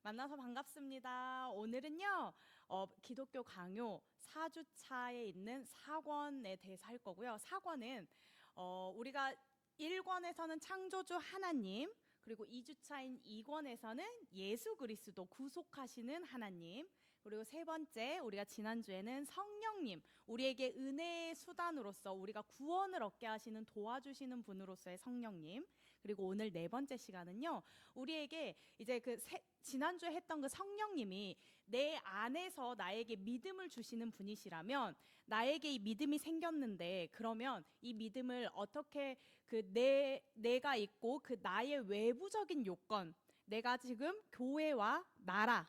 만나서 반갑습니다. 오늘은요, 기독교 강요 4주차에 있는 사권에 대해서 할 거고요. 사권은 우리가 1권에서는 창조주 하나님, 그리고 2주차인 2권에서는 예수 그리스도 구속하시는 하나님, 그리고 세 번째 우리가 지난주에는 성령님, 우리에게 은혜의 수단으로서 우리가 구원을 얻게 하시는 도와주시는 분으로서의 성령님, 그리고 오늘 네 번째 시간은요, 우리에게 이제 지난주에 했던 그 성령님이 내 안에서 나에게 믿음을 주시는 분이시라면, 나에게 이 믿음이 생겼는데 그러면 이 믿음을 어떻게 내가 있고 그 나의 외부적인 요건, 내가 지금 교회와 나라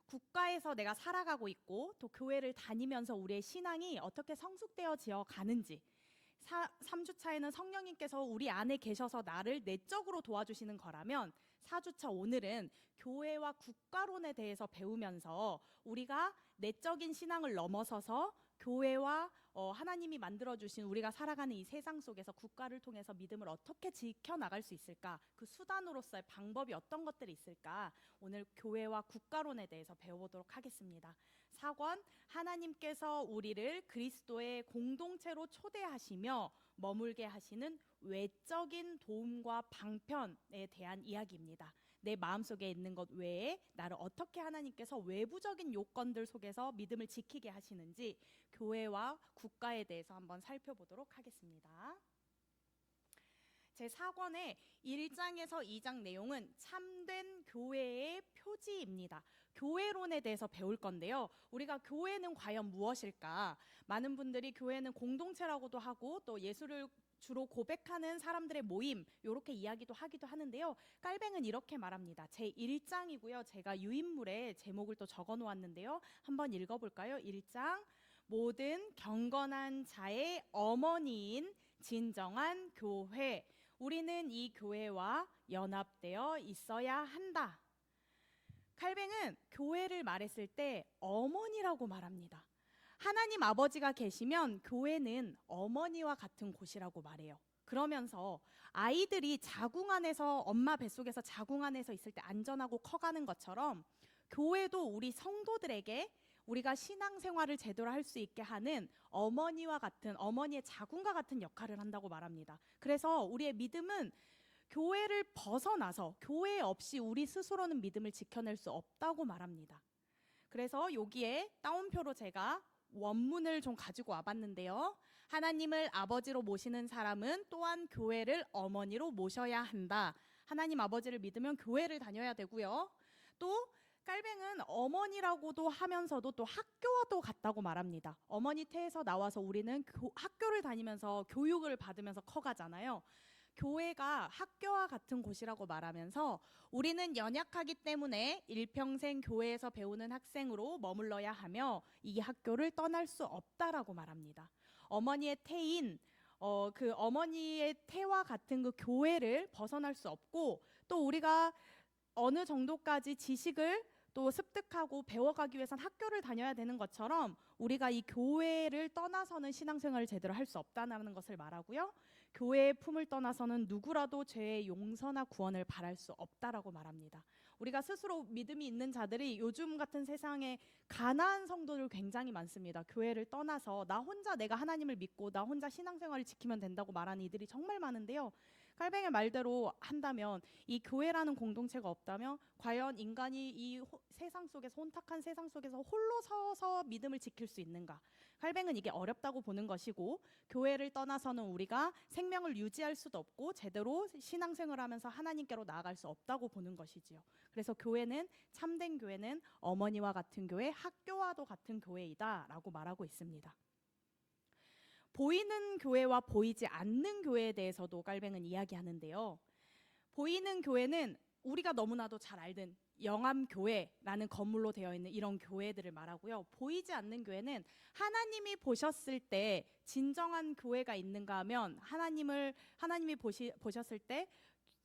국가에서 내가 살아가고 있고 또 교회를 다니면서 우리의 신앙이 어떻게 성숙되어지어 가는지, 3주차에는 성령님께서 우리 안에 계셔서 나를 내적으로 도와주시는 거라면 4주차 오늘은 교회와 국가론에 대해서 배우면서 우리가 내적인 신앙을 넘어서서 교회와 하나님이 만들어주신 우리가 살아가는 이 세상 속에서 국가를 통해서 믿음을 어떻게 지켜나갈 수 있을까, 그 수단으로서의 방법이 어떤 것들이 있을까, 오늘 교회와 국가론에 대해서 배워보도록 하겠습니다. 4권, 하나님께서 우리를 그리스도의 공동체로 초대하시며 머물게 하시는 외적인 도움과 방편에 대한 이야기입니다. 내 마음속에 있는 것 외에 나를 어떻게 하나님께서 외부적인 요건들 속에서 믿음을 지키게 하시는지 교회와 국가에 대해서 한번 살펴보도록 하겠습니다. 제4권의 1장에서 2장 내용은 참된 교회의 표지입니다. 교회론에 대해서 배울 건데요. 우리가 교회는 과연 무엇일까? 많은 분들이 교회는 공동체라고도 하고 또 예수를 주로 고백하는 사람들의 모임, 이렇게 이야기도 하기도 하는데요. 깔뱅은 이렇게 말합니다. 제1장이고요. 제가 유인물에 제목을 또 적어 놓았는데요. 한번 읽어볼까요? 1장, 모든 경건한 자의 어머니인 진정한 교회, 우리는 이 교회와 연합되어 있어야 한다. 칼뱅은 교회를 말했을 때 어머니라고 말합니다. 하나님 아버지가 계시면 교회는 어머니와 같은 곳이라고 말해요. 그러면서 아이들이 자궁 안에서, 엄마 뱃속에서 자궁 안에서 있을 때 안전하고 커가는 것처럼 교회도 우리 성도들에게 우리가 신앙생활을 제대로 할 수 있게 하는 어머니와 같은, 어머니의 자궁과 같은 역할을 한다고 말합니다. 그래서 우리의 믿음은 교회를 벗어나서 교회 없이 우리 스스로는 믿음을 지켜낼 수 없다고 말합니다. 그래서 여기에 따옴표로 제가 원문을 좀 가지고 와봤는데요. 하나님을 아버지로 모시는 사람은 또한 교회를 어머니로 모셔야 한다. 하나님 아버지를 믿으면 교회를 다녀야 되고요. 또 깔뱅은 어머니라고도 하면서도 또 학교와도 같다고 말합니다. 어머니 태에서 나와서 우리는 학교를 다니면서 교육을 받으면서 커가잖아요. 교회가 학교와 같은 곳이라고 말하면서 우리는 연약하기 때문에 일평생 교회에서 배우는 학생으로 머물러야 하며 이 학교를 떠날 수 없다라고 말합니다. 어머니의 태인, 그 어머니의 태와 같은 그 교회를 벗어날 수 없고, 또 우리가 어느 정도까지 지식을 또 습득하고 배워가기 위해선 학교를 다녀야 되는 것처럼 우리가 이 교회를 떠나서는 신앙생활을 제대로 할 수 없다는 것을 말하고요. 교회의 품을 떠나서는 누구라도 죄의 용서나 구원을 바랄 수 없다라고 말합니다. 우리가 스스로 믿음이 있는 자들이 요즘 같은 세상에 가난한 성도들 굉장히 많습니다. 교회를 떠나서 나 혼자 내가 하나님을 믿고 나 혼자 신앙생활을 지키면 된다고 말하는 이들이 정말 많은데요. 칼뱅의 말대로 한다면 이 교회라는 공동체가 없다면 과연 인간이 이 세상 속에서, 혼탁한 세상 속에서 홀로 서서 믿음을 지킬 수 있는가? 칼뱅은 이게 어렵다고 보는 것이고, 교회를 떠나서는 우리가 생명을 유지할 수도 없고 제대로 신앙생활을 하면서 하나님께로 나아갈 수 없다고 보는 것이지요. 그래서 교회는, 참된 교회는 어머니와 같은 교회, 학교와도 같은 교회이다라고 말하고 있습니다. 보이는 교회와 보이지 않는 교회에 대해서도 깔뱅은 이야기하는데요. 보이는 교회는 우리가 너무나도 잘 알던 영암교회라는 건물로 되어 있는 이런 교회들을 말하고요. 보이지 않는 교회는 하나님이 보셨을 때 진정한 교회가 있는가 하면 하나님이 보셨을 때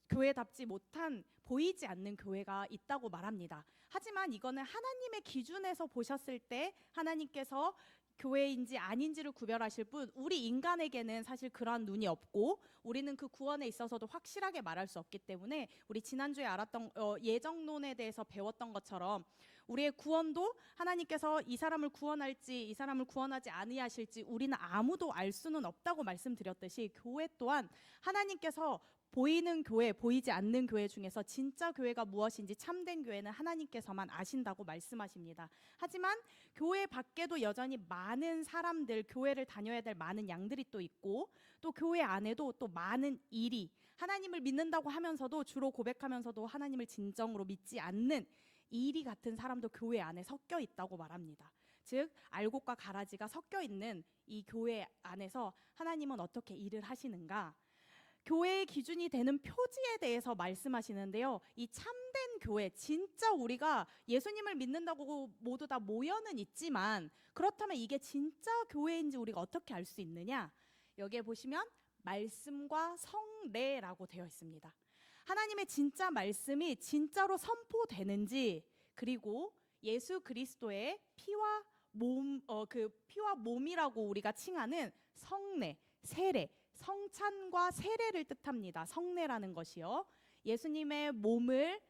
교회답지 못한, 보이지 않는 교회가 있다고 말합니다. 하지만 이거는 하나님의 기준에서 보셨을 때 하나님께서 교회인지 아닌지를 구별하실 분, 우리 인간에게는 사실 그러한 눈이 없고 우리는 그 구원에 있어서도 확실하게 말할 수 없기 때문에 우리 지난주에 알았던 예정론에 대해서 배웠던 것처럼 우리의 구원도 하나님께서 이 사람을 구원할지 이 사람을 구원하지 아니하실지 우리는 아무도 알 수는 없다고 말씀드렸듯이 교회 또한 하나님께서 보이는 교회, 보이지 않는 교회 중에서 진짜 교회가 무엇인지 참된 교회는 하나님께서만 아신다고 말씀하십니다. 하지만 교회 밖에도 여전히 많은 사람들, 교회를 다녀야 될 많은 양들이 또 있고 또 교회 안에도 또 많은 일이 하나님을 믿는다고 하면서도 주로 고백하면서도 하나님을 진정으로 믿지 않는 이리 같은 사람도 교회 안에 섞여 있다고 말합니다. 즉 알곡과 가라지가 섞여 있는 이 교회 안에서 하나님은 어떻게 일을 하시는가? 교회의 기준이 되는 표지에 대해서 말씀하시는데요. 이 참된 교회, 진짜 우리가 예수님을 믿는다고 모두 다 모여는 있지만 그렇다면 이게 진짜 교회인지 우리가 어떻게 알 수 있느냐? 여기에 보시면 말씀과 성례라고 되어 있습니다. 하나님의 진짜 말씀이 진짜로 선포되는지, 그리고 예수 그리스도의 피와 몸이라고 우리가 칭하는 성례, 세례, 성찬과 세례를 뜻합니다. 성례라는 것이요. 예수님의 몸을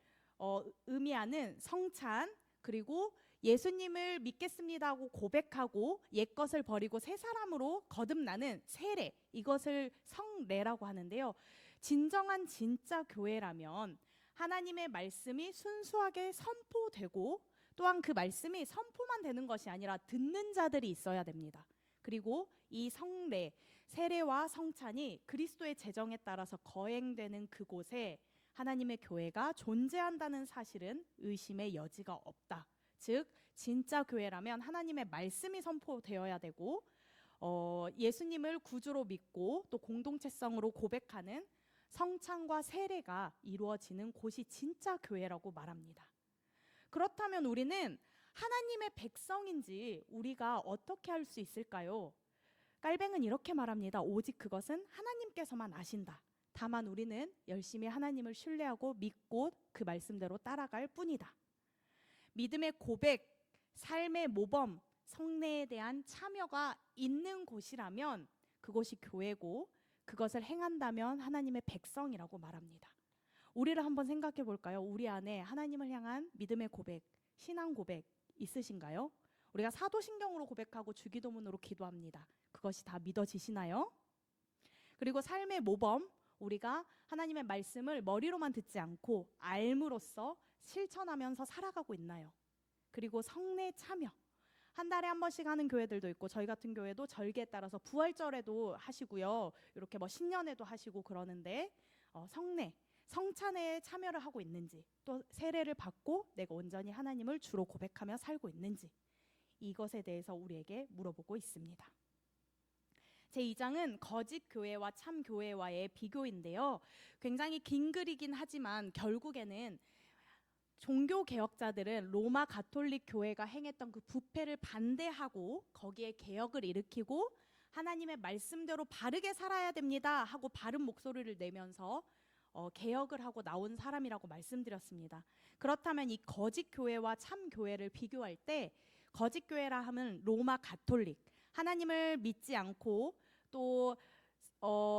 의미하는 성찬, 그리고 예수님을 믿겠습니다 하고 고백하고 옛것을 버리고 새 사람으로 거듭나는 세례, 이것을 성례라고 하는데요. 진정한 진짜 교회라면 하나님의 말씀이 순수하게 선포되고 또한 그 말씀이 선포만 되는 것이 아니라 듣는 자들이 있어야 됩니다. 그리고 이 성례, 세례와 성찬이 그리스도의 제정에 따라서 거행되는 그곳에 하나님의 교회가 존재한다는 사실은 의심의 여지가 없다. 즉 진짜 교회라면 하나님의 말씀이 선포되어야 되고 예수님을 구주로 믿고 또 공동체성으로 고백하는 성찬과 세례가 이루어지는 곳이 진짜 교회라고 말합니다. 그렇다면 우리는 하나님의 백성인지 우리가 어떻게 할 수 있을까요? 깔뱅은 이렇게 말합니다. 오직 그것은 하나님께서만 아신다. 다만 우리는 열심히 하나님을 신뢰하고 믿고 그 말씀대로 따라갈 뿐이다. 믿음의 고백, 삶의 모범, 성례에 대한 참여가 있는 곳이라면 그곳이 교회고 그것을 행한다면 하나님의 백성이라고 말합니다. 우리를 한번 생각해 볼까요? 우리 안에 하나님을 향한 믿음의 고백, 신앙 고백 있으신가요? 우리가 사도신경으로 고백하고 주기도문으로 기도합니다. 그것이 다 믿어지시나요? 그리고 삶의 모범, 우리가 하나님의 말씀을 머리로만 듣지 않고 알므로써 실천하면서 살아가고 있나요? 그리고 성례 참여, 한 달에 한 번씩 하는 교회들도 있고 저희 같은 교회도 절기에 따라서 부활절에도 하시고요. 이렇게 신년에도 하시고 그러는데 성례, 성찬에 참여를 하고 있는지, 또 세례를 받고 내가 온전히 하나님을 주로 고백하며 살고 있는지, 이것에 대해서 우리에게 물어보고 있습니다. 제2장은 거짓 교회와 참 교회와의 비교인데요. 굉장히 긴 글이긴 하지만 결국에는 종교 개혁자들은 로마 가톨릭 교회가 행했던 그 부패를 반대하고 거기에 개혁을 일으키고 하나님의 말씀대로 바르게 살아야 됩니다 하고 바른 목소리를 내면서 개혁을 하고 나온 사람이라고 말씀드렸습니다. 그렇다면 이 거짓 교회와 참 교회를 비교할 때 거짓 교회라 하면 로마 가톨릭, 하나님을 믿지 않고 또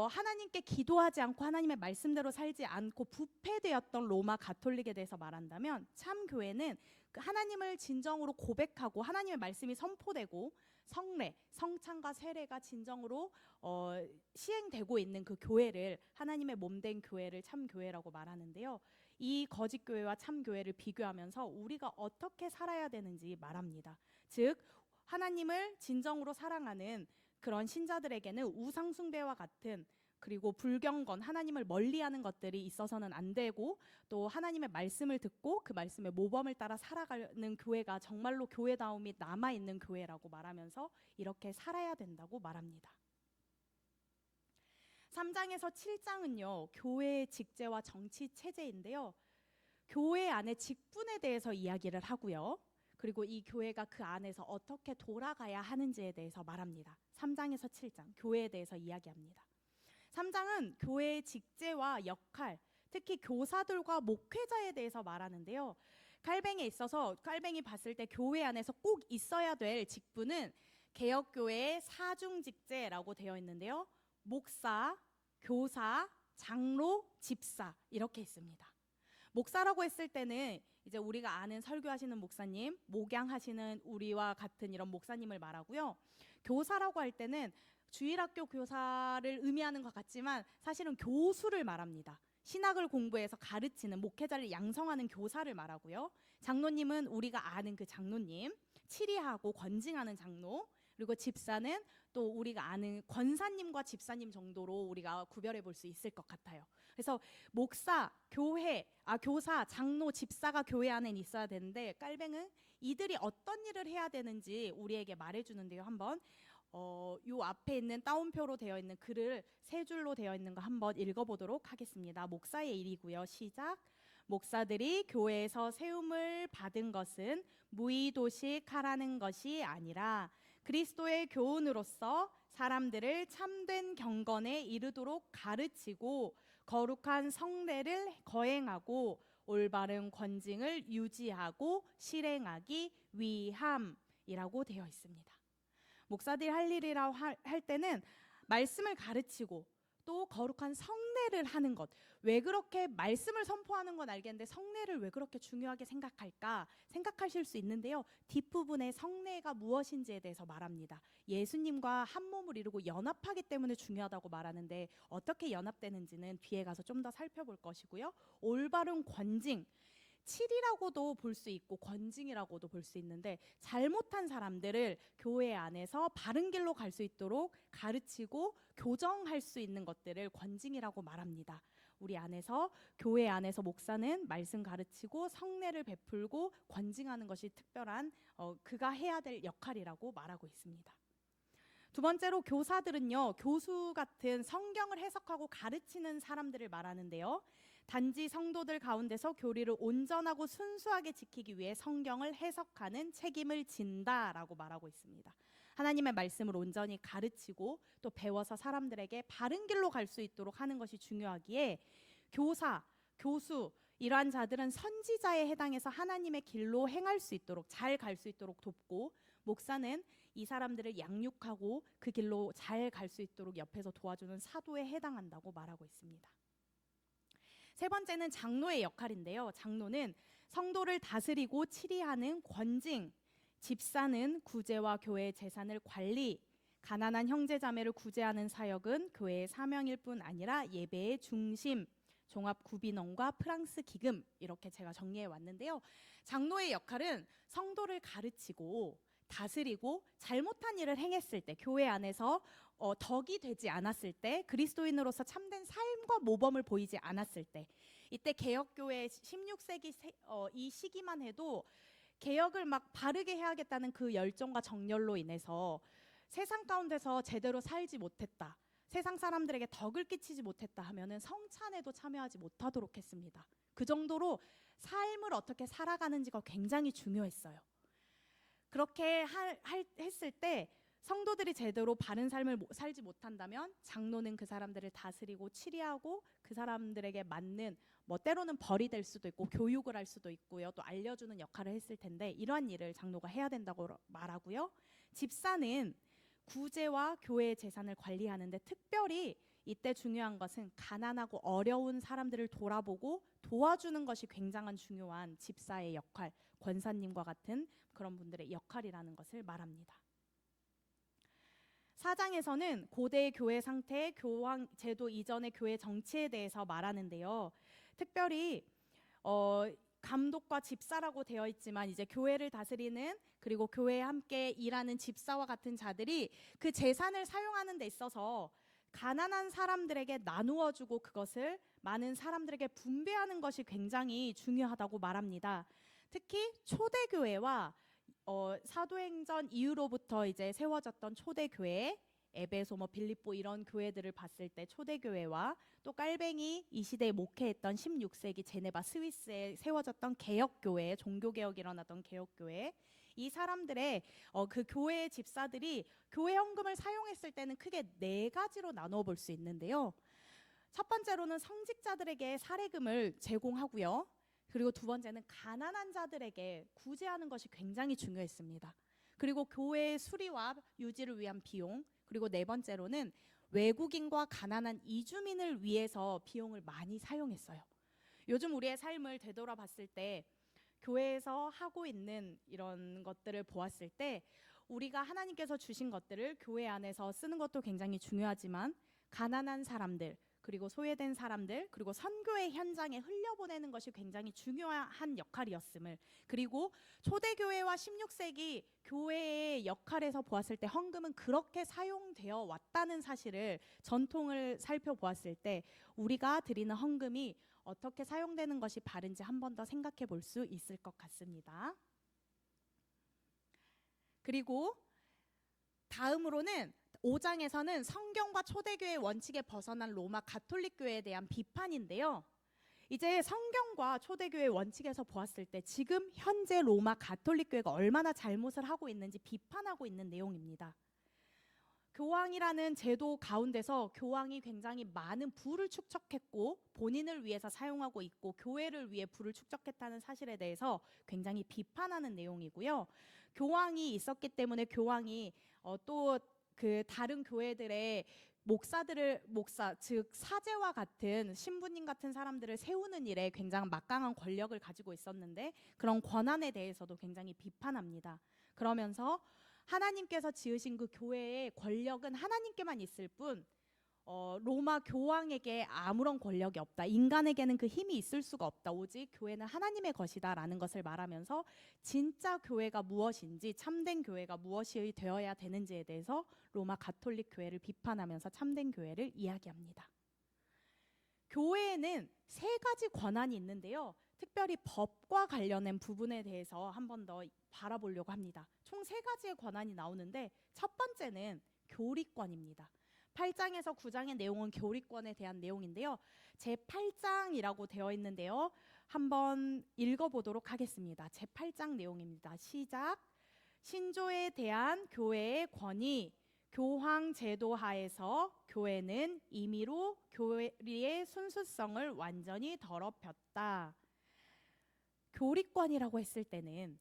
하나님께 기도하지 않고 하나님의 말씀대로 살지 않고 부패되었던 로마 가톨릭에 대해서 말한다면 참 교회는 하나님을 진정으로 고백하고 하나님의 말씀이 선포되고 성례, 성찬과 세례가 진정으로 시행되고 있는 그 교회를, 하나님의 몸된 교회를 참 교회라고 말하는데요. 이 거짓 교회와 참 교회를 비교하면서 우리가 어떻게 살아야 되는지 말합니다. 즉 하나님을 진정으로 사랑하는 그런 신자들에게는 우상 숭배와 같은, 그리고 불경건, 하나님을 멀리하는 것들이 있어서는 안 되고, 또 하나님의 말씀을 듣고 그 말씀의 모범을 따라 살아가는 교회가 정말로 교회다움이 남아있는 교회라고 말하면서 이렇게 살아야 된다고 말합니다. 3장에서 7장은요 교회의 직제와 정치 체제인데요, 교회 안의 직분에 대해서 이야기를 하고요, 그리고 이 교회가 그 안에서 어떻게 돌아가야 하는지에 대해서 말합니다. 3장에서 7장 교회에 대해서 이야기합니다. 3장은 교회의 직제와 역할, 특히 교사들과 목회자에 대해서 말하는데요. 칼뱅에 있어서 칼뱅이 봤을 때 교회 안에서 꼭 있어야 될 직분은 개혁교회의 사중직제라고 되어 있는데요. 목사, 교사, 장로, 집사 이렇게 있습니다. 목사라고 했을 때는 이제 우리가 아는 설교하시는 목사님, 목양하시는 우리와 같은 이런 목사님을 말하고요. 교사라고 할 때는 주일학교 교사를 의미하는 것 같지만 사실은 교수를 말합니다. 신학을 공부해서 가르치는, 목회자를 양성하는 교사를 말하고요. 장로님은 우리가 아는 그 장로님, 치리하고 권징하는 장로, 그리고 집사는 또 우리가 아는 권사님과 집사님 정도로 우리가 구별해 볼 수 있을 것 같아요. 그래서 목사, 교사, 장로, 집사가 교회 안에 있어야 되는데 깔뱅은 이들이 어떤 일을 해야 되는지 우리에게 말해주는데요. 한번 요 앞에 있는 따옴표로 되어 있는 글을 세 줄로 되어 있는 거 한번 읽어보도록 하겠습니다. 목사의 일이고요. 시작. 목사들이 교회에서 세움을 받은 것은 무의도식하라는 것이 아니라 그리스도의 교훈으로서 사람들을 참된 경건에 이르도록 가르치고 거룩한 성례를 거행하고 올바른 권징을 유지하고 실행하기 위함이라고 되어 있습니다. 목사들이 할 일이라고 할 때는 말씀을 가르치고 또 거룩한 성례를 하는 것. 왜 그렇게 말씀을 선포하는 건 알겠는데 성례를 왜 그렇게 중요하게 생각할까 생각하실 수 있는데요. 뒷부분에 성례가 무엇인지에 대해서 말합니다. 예수님과 한 몸을 이루고 연합하기 때문에 중요하다고 말하는데 어떻게 연합되는지는 뒤에 가서 좀 더 살펴볼 것이고요. 올바른 권징, 칠이라고도 볼 수 있고 권징이라고도 볼 수 있는데 잘못한 사람들을 교회 안에서 바른 길로 갈 수 있도록 가르치고 교정할 수 있는 것들을 권징이라고 말합니다. 우리 안에서 교회 안에서 목사는 말씀 가르치고 성례를 베풀고 권징하는 것이 특별한 그가 해야 될 역할이라고 말하고 있습니다. 두 번째로 교사들은요, 교수 같은 성경을 해석하고 가르치는 사람들을 말하는데요. 단지 성도들 가운데서 교리를 온전하고 순수하게 지키기 위해 성경을 해석하는 책임을 진다라고 말하고 있습니다. 하나님의 말씀을 온전히 가르치고 또 배워서 사람들에게 바른 길로 갈 수 있도록 하는 것이 중요하기에 교사, 교수 이러한 자들은 선지자에 해당해서 하나님의 길로 행할 수 있도록 잘 갈 수 있도록 돕고 목사는 이 사람들을 양육하고 그 길로 잘 갈 수 있도록 옆에서 도와주는 사도에 해당한다고 말하고 있습니다. 세 번째는 장로의 역할인데요. 장로는 성도를 다스리고 치리하는 권징, 집사는 구제와 교회의 재산을 관리, 가난한 형제자매를 구제하는 사역은 교회의 사명일 뿐 아니라 예배의 중심, 종합구비농과 프랑스 기금 이렇게 제가 정리해 왔는데요. 장로의 역할은 성도를 가르치고 다스리고 잘못한 일을 행했을 때 교회 안에서 덕이 되지 않았을 때 그리스도인으로서 참된 삶과 모범을 보이지 않았을 때 이때 개혁교회 16세기 이 시기만 해도 개혁을 막 바르게 해야겠다는 그 열정과 정열로 인해서 세상 가운데서 제대로 살지 못했다, 세상 사람들에게 덕을 끼치지 못했다 하면은 성찬에도 참여하지 못하도록 했습니다. 그 정도로 삶을 어떻게 살아가는지가 굉장히 중요했어요. 그렇게 했을 때 성도들이 제대로 바른 삶을 살지 못한다면 장로는 그 사람들을 다스리고 치리하고 그 사람들에게 맞는 때로는 벌이 될 수도 있고 교육을 할 수도 있고요. 또 알려주는 역할을 했을 텐데 이러한 일을 장로가 해야 된다고 말하고요. 집사는 구제와 교회의 재산을 관리하는데 특별히 이때 중요한 것은 가난하고 어려운 사람들을 돌아보고 도와주는 것이 굉장한 중요한 집사의 역할, 권사님과 같은 그런 분들의 역할이라는 것을 말합니다. 4장에서는 고대 교회 상태, 교황 제도 이전의 교회 정치에 대해서 말하는데요. 특별히 감독과 집사라고 되어 있지만 이제 교회를 다스리는 그리고 교회에 함께 일하는 집사와 같은 자들이 그 재산을 사용하는 데 있어서 가난한 사람들에게 나누어 주고 그것을 많은 사람들에게 분배하는 것이 굉장히 중요하다고 말합니다. 특히 초대교회와 사도행전 이후로부터 이제 세워졌던 초대교회, 에베소, 빌립보 이런 교회들을 봤을 때 초대교회와 또 깔뱅이 이 시대에 목회했던 16세기 제네바 스위스에 세워졌던 개혁교회, 종교개혁이 일어나던 개혁교회, 이 사람들의 그 교회의 집사들이 교회 헌금을 사용했을 때는 크게 네 가지로 나누어 볼 수 있는데요. 첫 번째로는 성직자들에게 사례금을 제공하고요. 그리고 두 번째는 가난한 자들에게 구제하는 것이 굉장히 중요했습니다. 그리고 교회의 수리와 유지를 위한 비용, 그리고 네 번째로는 외국인과 가난한 이주민을 위해서 비용을 많이 사용했어요. 요즘 우리의 삶을 되돌아봤을 때 교회에서 하고 있는 이런 것들을 보았을 때 우리가 하나님께서 주신 것들을 교회 안에서 쓰는 것도 굉장히 중요하지만 가난한 사람들, 그리고 소외된 사람들, 그리고 선교의 현장에 흘려보내는 것이 굉장히 중요한 역할이었음을, 그리고 초대교회와 16세기 교회의 역할에서 보았을 때 헌금은 그렇게 사용되어 왔다는 사실을, 전통을 살펴보았을 때 우리가 드리는 헌금이 어떻게 사용되는 것이 바른지 한 번 더 생각해 볼 수 있을 것 같습니다. 그리고 다음으로는 5장에서는 성경과 초대교회의 원칙에 벗어난 로마 가톨릭 교회에 대한 비판인데요. 이제 성경과 초대교회의 원칙에서 보았을 때 지금 현재 로마 가톨릭 교회가 얼마나 잘못을 하고 있는지 비판하고 있는 내용입니다. 교황이라는 제도 가운데서 교황이 굉장히 많은 부를 축적했고 본인을 위해서 사용하고 있고 교회를 위해 부를 축적했다는 사실에 대해서 굉장히 비판하는 내용이고요. 교황이 있었기 때문에 교황이 또 그 다른 교회들의 목사 즉 사제와 같은 신부님 같은 사람들을 세우는 일에 굉장히 막강한 권력을 가지고 있었는데 그런 권한에 대해서도 굉장히 비판합니다. 그러면서 하나님께서 지으신 그 교회의 권력은 하나님께만 있을 뿐 로마 교황에게 아무런 권력이 없다. 인간에게는 그 힘이 있을 수가 없다. 오직 교회는 하나님의 것이다 라는 것을 말하면서 진짜 교회가 무엇인지, 참된 교회가 무엇이 되어야 되는지에 대해서 로마 가톨릭 교회를 비판하면서 참된 교회를 이야기합니다. 교회에는 세 가지 권한이 있는데요. 특별히 법과 관련된 부분에 대해서 한 번 더 바라보려고 합니다. 총 세 가지의 권한이 나오는데 첫 번째는 교리권입니다. 8장에서 9장의 내용은 교리권에 대한 내용인데요. 제8장이라고 되어 있는데요. 한번 읽어보도록 하겠습니다. 제8장 내용입니다. 시작. 신조에 대한 교회의 권위. 교황 제도 하에서 교회는 임의로 교리의 순수성을 완전히 더럽혔다. 교리권이라고 했을 때는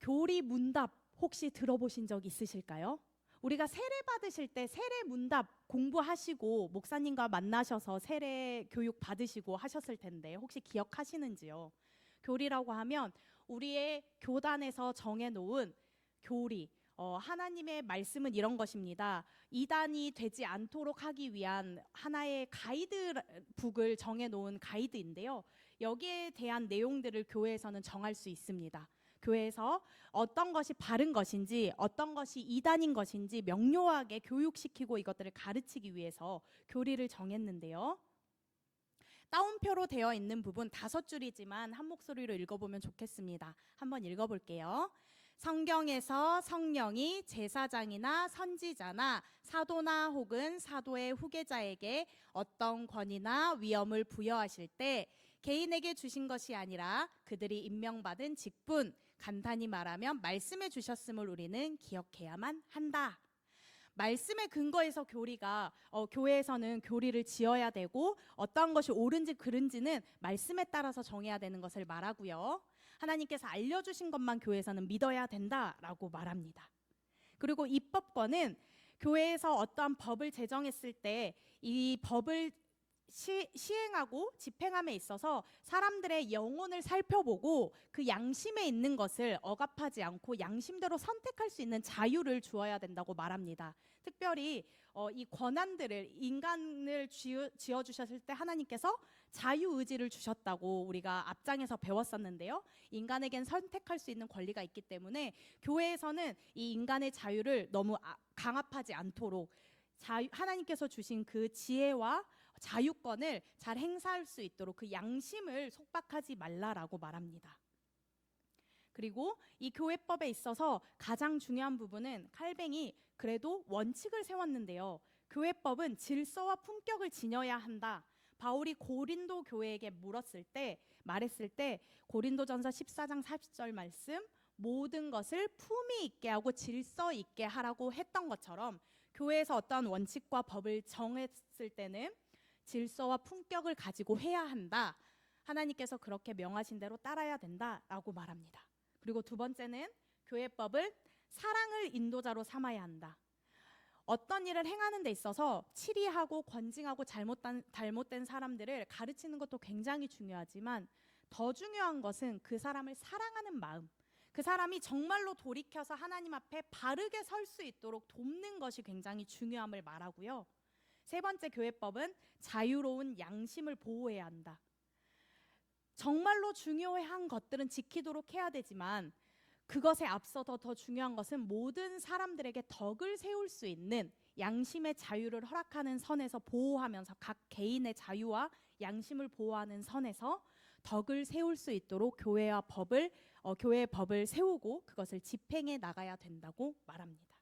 교리 문답 혹시 들어보신 적 있으실까요? 우리가 세례 받으실 때 세례 문답 공부하시고 목사님과 만나셔서 세례 교육 받으시고 하셨을 텐데 혹시 기억하시는지요? 교리라고 하면 우리의 교단에서 정해놓은 교리, 하나님의 말씀은 이런 것입니다. 이단이 되지 않도록 하기 위한 하나의 가이드북을 정해놓은 가이드인데요. 여기에 대한 내용들을 교회에서는 정할 수 있습니다. 교회에서 어떤 것이 바른 것인지 어떤 것이 이단인 것인지 명료하게 교육시키고 이것들을 가르치기 위해서 교리를 정했는데요. 따옴표로 되어 있는 부분 5줄이지만 한 목소리로 읽어보면 좋겠습니다. 한번 읽어볼게요. 성경에서 성령이 제사장이나 선지자나 사도나 혹은 사도의 후계자에게 어떤 권위나 위엄을 부여하실 때 개인에게 주신 것이 아니라 그들이 임명받은 직분, 간단히 말하면 말씀해 주셨음을 우리는 기억해야만 한다. 말씀의 근거에서 교회에서는 교리를 지어야 되고 어떠한 것이 옳은지 그른지는 말씀에 따라서 정해야 되는 것을 말하고요. 하나님께서 알려주신 것만 교회에서는 믿어야 된다라고 말합니다. 그리고 입법권은 교회에서 어떠한 법을 제정했을 때 이 법을 시행하고 집행함에 있어서 사람들의 영혼을 살펴보고 그 양심에 있는 것을 억압하지 않고 양심대로 선택할 수 있는 자유를 주어야 된다고 말합니다. 특별히 이 권한들을 인간을 지어주셨을 때 하나님께서 자유의지를 주셨다고 우리가 앞장에서 배웠었는데요. 인간에겐 선택할 수 있는 권리가 있기 때문에 교회에서는 이 인간의 자유를 너무 강압하지 않도록 하나님께서 주신 그 지혜와 자유권을 잘 행사할 수 있도록 그 양심을 속박하지 말라라고 말합니다. 그리고 이 교회법에 있어서 가장 중요한 부분은 칼뱅이 그래도 원칙을 세웠는데요. 교회법은 질서와 품격을 지녀야 한다. 바울이 고린도 교회에게 말했을 때 고린도전서 14장 40절 말씀 모든 것을 품위 있게 하고 질서 있게 하라고 했던 것처럼 교회에서 어떤 원칙과 법을 정했을 때는 질서와 품격을 가지고 해야 한다. 하나님께서 그렇게 명하신 대로 따라야 된다라고 말합니다. 그리고 두 번째는 교회법은 사랑을 인도자로 삼아야 한다. 어떤 일을 행하는 데 있어서 치리하고 권징하고 잘못된 사람들을 가르치는 것도 굉장히 중요하지만 더 중요한 것은 그 사람을 사랑하는 마음, 그 사람이 정말로 돌이켜서 하나님 앞에 바르게 설 수 있도록 돕는 것이 굉장히 중요함을 말하고요. 세 번째 교회법은 자유로운 양심을 보호해야 한다. 정말로 중요한 것들은 지키도록 해야 되지만 그것에 앞서서 더 중요한 것은 모든 사람들에게 덕을 세울 수 있는 양심의 자유를 허락하는 선에서 보호하면서 각 개인의 자유와 양심을 보호하는 선에서 덕을 세울 수 있도록 교회의 법을 세우고 그것을 집행해 나가야 된다고 말합니다.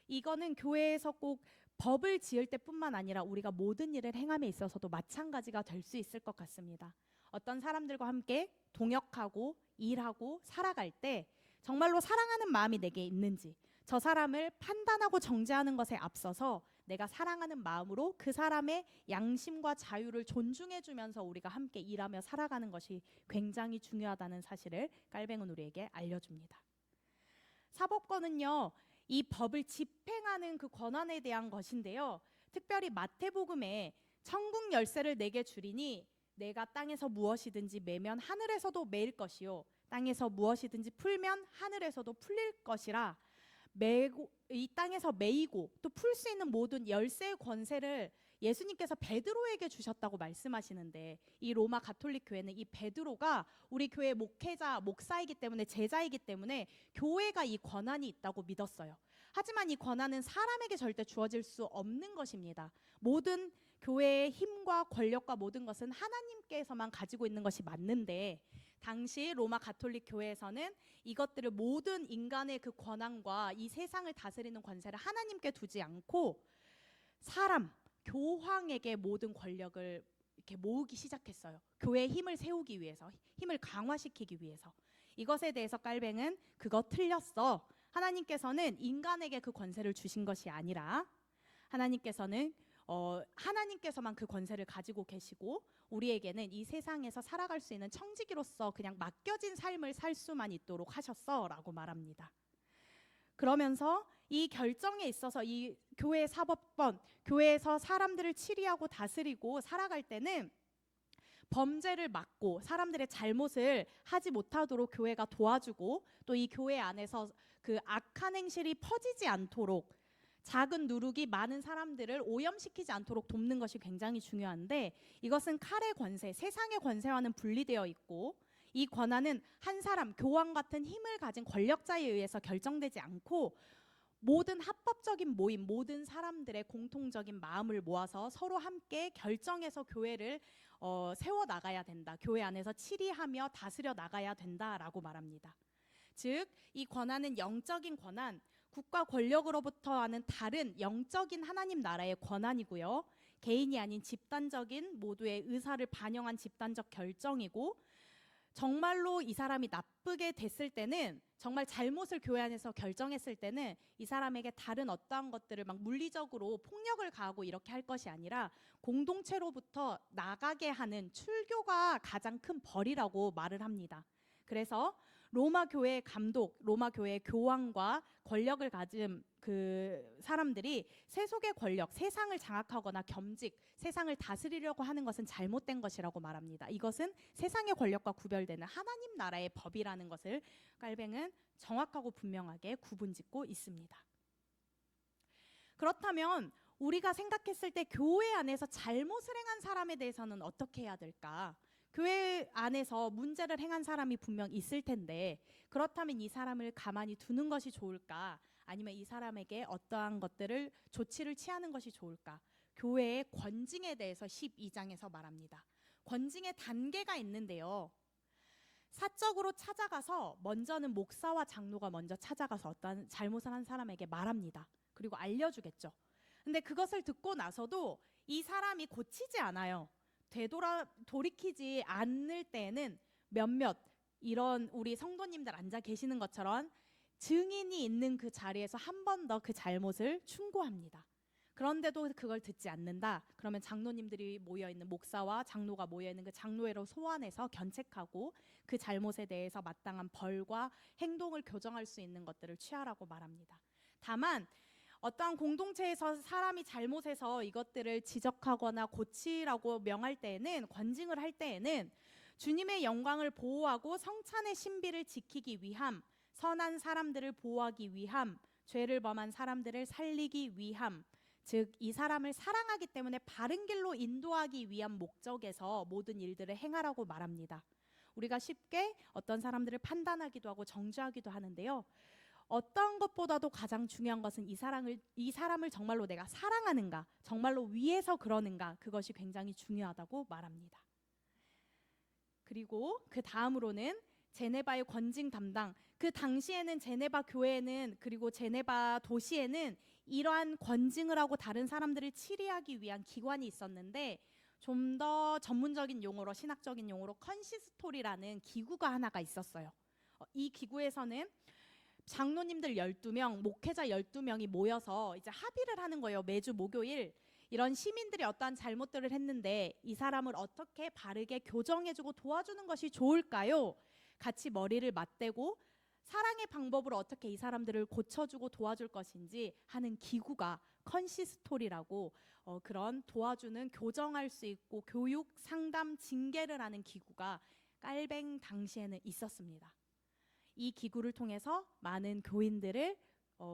이거는 교회에서 꼭 법을 지을 때뿐만 아니라 우리가 모든 일을 행함에 있어서도 마찬가지가 될 수 있을 것 같습니다. 어떤 사람들과 함께 동역하고 일하고 살아갈 때 정말로 사랑하는 마음이 내게 있는지, 저 사람을 판단하고 정죄하는 것에 앞서서 내가 사랑하는 마음으로 그 사람의 양심과 자유를 존중해주면서 우리가 함께 일하며 살아가는 것이 굉장히 중요하다는 사실을 깔뱅은 우리에게 알려줍니다. 사법권은요, 이 법을 집행하는 그 권한에 대한 것인데요, 특별히 마태복음에 천국 열쇠를 내게 주리니 내가 땅에서 무엇이든지 매면 하늘에서도 매일 것이요 땅에서 무엇이든지 풀면 하늘에서도 풀릴 것이라, 이 땅에서 매이고 또 풀 수 있는 모든 열쇠의 권세를 예수님께서 베드로에게 주셨다고 말씀하시는데, 이 로마 가톨릭 교회는 이 베드로가 우리 교회 목회자, 목사이기 때문에, 제자이기 때문에 교회가 이 권한이 있다고 믿었어요. 하지만 이 권한은 사람에게 절대 주어질 수 없는 것입니다. 모든 교회의 힘과 권력과 모든 것은 하나님께서만 가지고 있는 것이 맞는데, 당시 로마 가톨릭 교회에서는 이것들을 모든 인간의 그 권한과 이 세상을 다스리는 권세를 하나님께 두지 않고 사람, 교황에게 모든 권력을 이렇게 모으기 시작했어요. 교회의 힘을 세우기 위해서, 힘을 강화시키기 위해서. 이것에 대해서 깔뱅은 그거 틀렸어. 하나님께서는 인간에게 그 권세를 주신 것이 아니라 하나님께서만 그 권세를 가지고 계시고 우리에게는 이 세상에서 살아갈 수 있는 청지기로서 그냥 맡겨진 삶을 살 수만 있도록 하셨어 라고 말합니다. 그러면서 이 결정에 있어서 이 교회 사법권, 교회에서 사람들을 치리하고 다스리고 살아갈 때는 범죄를 막고 사람들의 잘못을 하지 못하도록 교회가 도와주고, 또 이 교회 안에서 그 악한 행실이 퍼지지 않도록 작은 누룩이 많은 사람들을 오염시키지 않도록 돕는 것이 굉장히 중요한데, 이것은 칼의 권세, 세상의 권세와는 분리되어 있고, 이 권한은 한 사람, 교황 같은 힘을 가진 권력자에 의해서 결정되지 않고 모든 합법적인 모임, 모든 사람들의 공통적인 마음을 모아서 서로 함께 결정해서 교회를 세워나가야 된다. 교회 안에서 치리하며 다스려 나가야 된다라고 말합니다. 즉, 이 권한은 영적인 권한, 국가 권력으로부터 하는 다른 영적인 하나님 나라의 권한이고요. 개인이 아닌 집단적인 모두의 의사를 반영한 집단적 결정이고, 정말로 이 사람이 나쁘게 됐을 때는, 정말 잘못을 교회 안에서 결정했을 때는 이 사람에게 다른 어떠한 것들을 막 물리적으로 폭력을 가하고 이렇게 할 것이 아니라 공동체로부터 나가게 하는 출교가 가장 큰 벌이라고 말을 합니다. 그래서 로마 교회의 감독, 로마 교회의 교황과 권력을 가진 그 사람들이 세속의 권력, 세상을 장악하거나 겸직, 세상을 다스리려고 하는 것은 잘못된 것이라고 말합니다. 이것은 세상의 권력과 구별되는 하나님 나라의 법이라는 것을 깔뱅은 정확하고 분명하게 구분짓고 있습니다. 그렇다면 우리가 생각했을 때 교회 안에서 잘못을 행한 사람에 대해서는 어떻게 해야 될까? 교회 안에서 문제를 행한 사람이 분명 있을 텐데, 그렇다면 이 사람을 가만히 두는 것이 좋을까? 아니면 이 사람에게 어떠한 것들을 조치를 취하는 것이 좋을까? 교회의 권징에 대해서 12장에서 말합니다. 권징의 단계가 있는데요, 사적으로 찾아가서 먼저는 목사와 장로가 먼저 찾아가서 어떠한 잘못을 한 사람에게 말합니다. 그리고 알려주겠죠. 근데 그것을 듣고 나서도 이 사람이 고치지 않아요. 돌이키지 않을 때는 몇몇 이런 우리 성도님들 앉아 계시는 것처럼 증인이 있는 그 자리에서 한 번 더 그 잘못을 충고합니다. 그런데도 그걸 듣지 않는다. 그러면 장로님들이 모여있는, 목사와 장로가 모여있는 그 장로회로 소환해서 견책하고 그 잘못에 대해서 마땅한 벌과 행동을 교정할 수 있는 것들을 취하라고 말합니다. 다만 어떠한 공동체에서 사람이 잘못해서 이것들을 지적하거나 고치라고 명할 때에는, 권징을 할 때에는 주님의 영광을 보호하고 성찬의 신비를 지키기 위함, 선한 사람들을 보호하기 위함, 죄를 범한 사람들을 살리기 위함, 즉 이 사람을 사랑하기 때문에 바른 길로 인도하기 위한 목적에서 모든 일들을 행하라고 말합니다. 우리가 쉽게 어떤 사람들을 판단하기도 하고 정죄하기도 하는데요, 어떤 것보다도 가장 중요한 것은 이 사람을 정말로 내가 사랑하는가, 정말로 위해서 그러는가, 그것이 굉장히 중요하다고 말합니다. 그리고 그 다음으로는 제네바의 권징 담당, 그 당시에는 제네바 교회는, 그리고 제네바 도시에는 이러한 권징을 하고 다른 사람들을 치리하기 위한 기관이 있었는데, 좀 더 전문적인 용어로, 신학적인 용어로 컨시스토리라는 기구가 하나가 있었어요. 이 기구에서는 장로님들 12명, 목회자 12명이 모여서 이제 합의를 하는 거예요. 매주 목요일 이런 시민들이 어떠한 잘못들을 했는데 이 사람을 어떻게 바르게 교정해주고 도와주는 것이 좋을까요? 같이 머리를 맞대고 사랑의 방법으로 어떻게 이 사람들을 고쳐주고 도와줄 것인지 하는 기구가 컨시스토리라고, 그런 도와주는, 교정할 수 있고 교육, 상담, 징계를 하는 기구가 깔뱅 당시에는 있었습니다. 이 기구를 통해서 많은 교인들을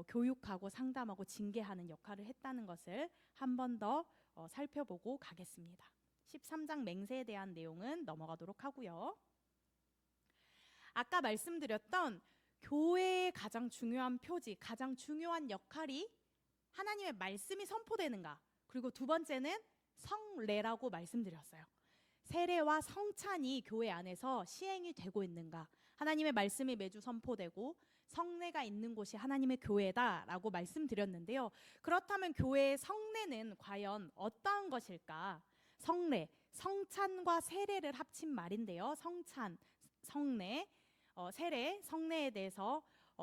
교육하고 상담하고 징계하는 역할을 했다는 것을 한 번 더 살펴보고 가겠습니다. 13장 맹세에 대한 내용은 넘어가도록 하고요. 아까 말씀드렸던 교회의 가장 중요한 표지, 가장 중요한 역할이 하나님의 말씀이 선포되는가, 그리고 두 번째는 성례라고 말씀드렸어요. 세례와 성찬이 교회 안에서 시행이 되고 있는가, 하나님의 말씀이 매주 선포되고 성례가 있는 곳이 하나님의 교회다라고 말씀드렸는데요. 그렇다면 교회의 성례는 과연 어떠한 것일까? 성례, 성찬과 세례를 합친 말인데요. 성찬, 성례, 세례, 성례에 대해서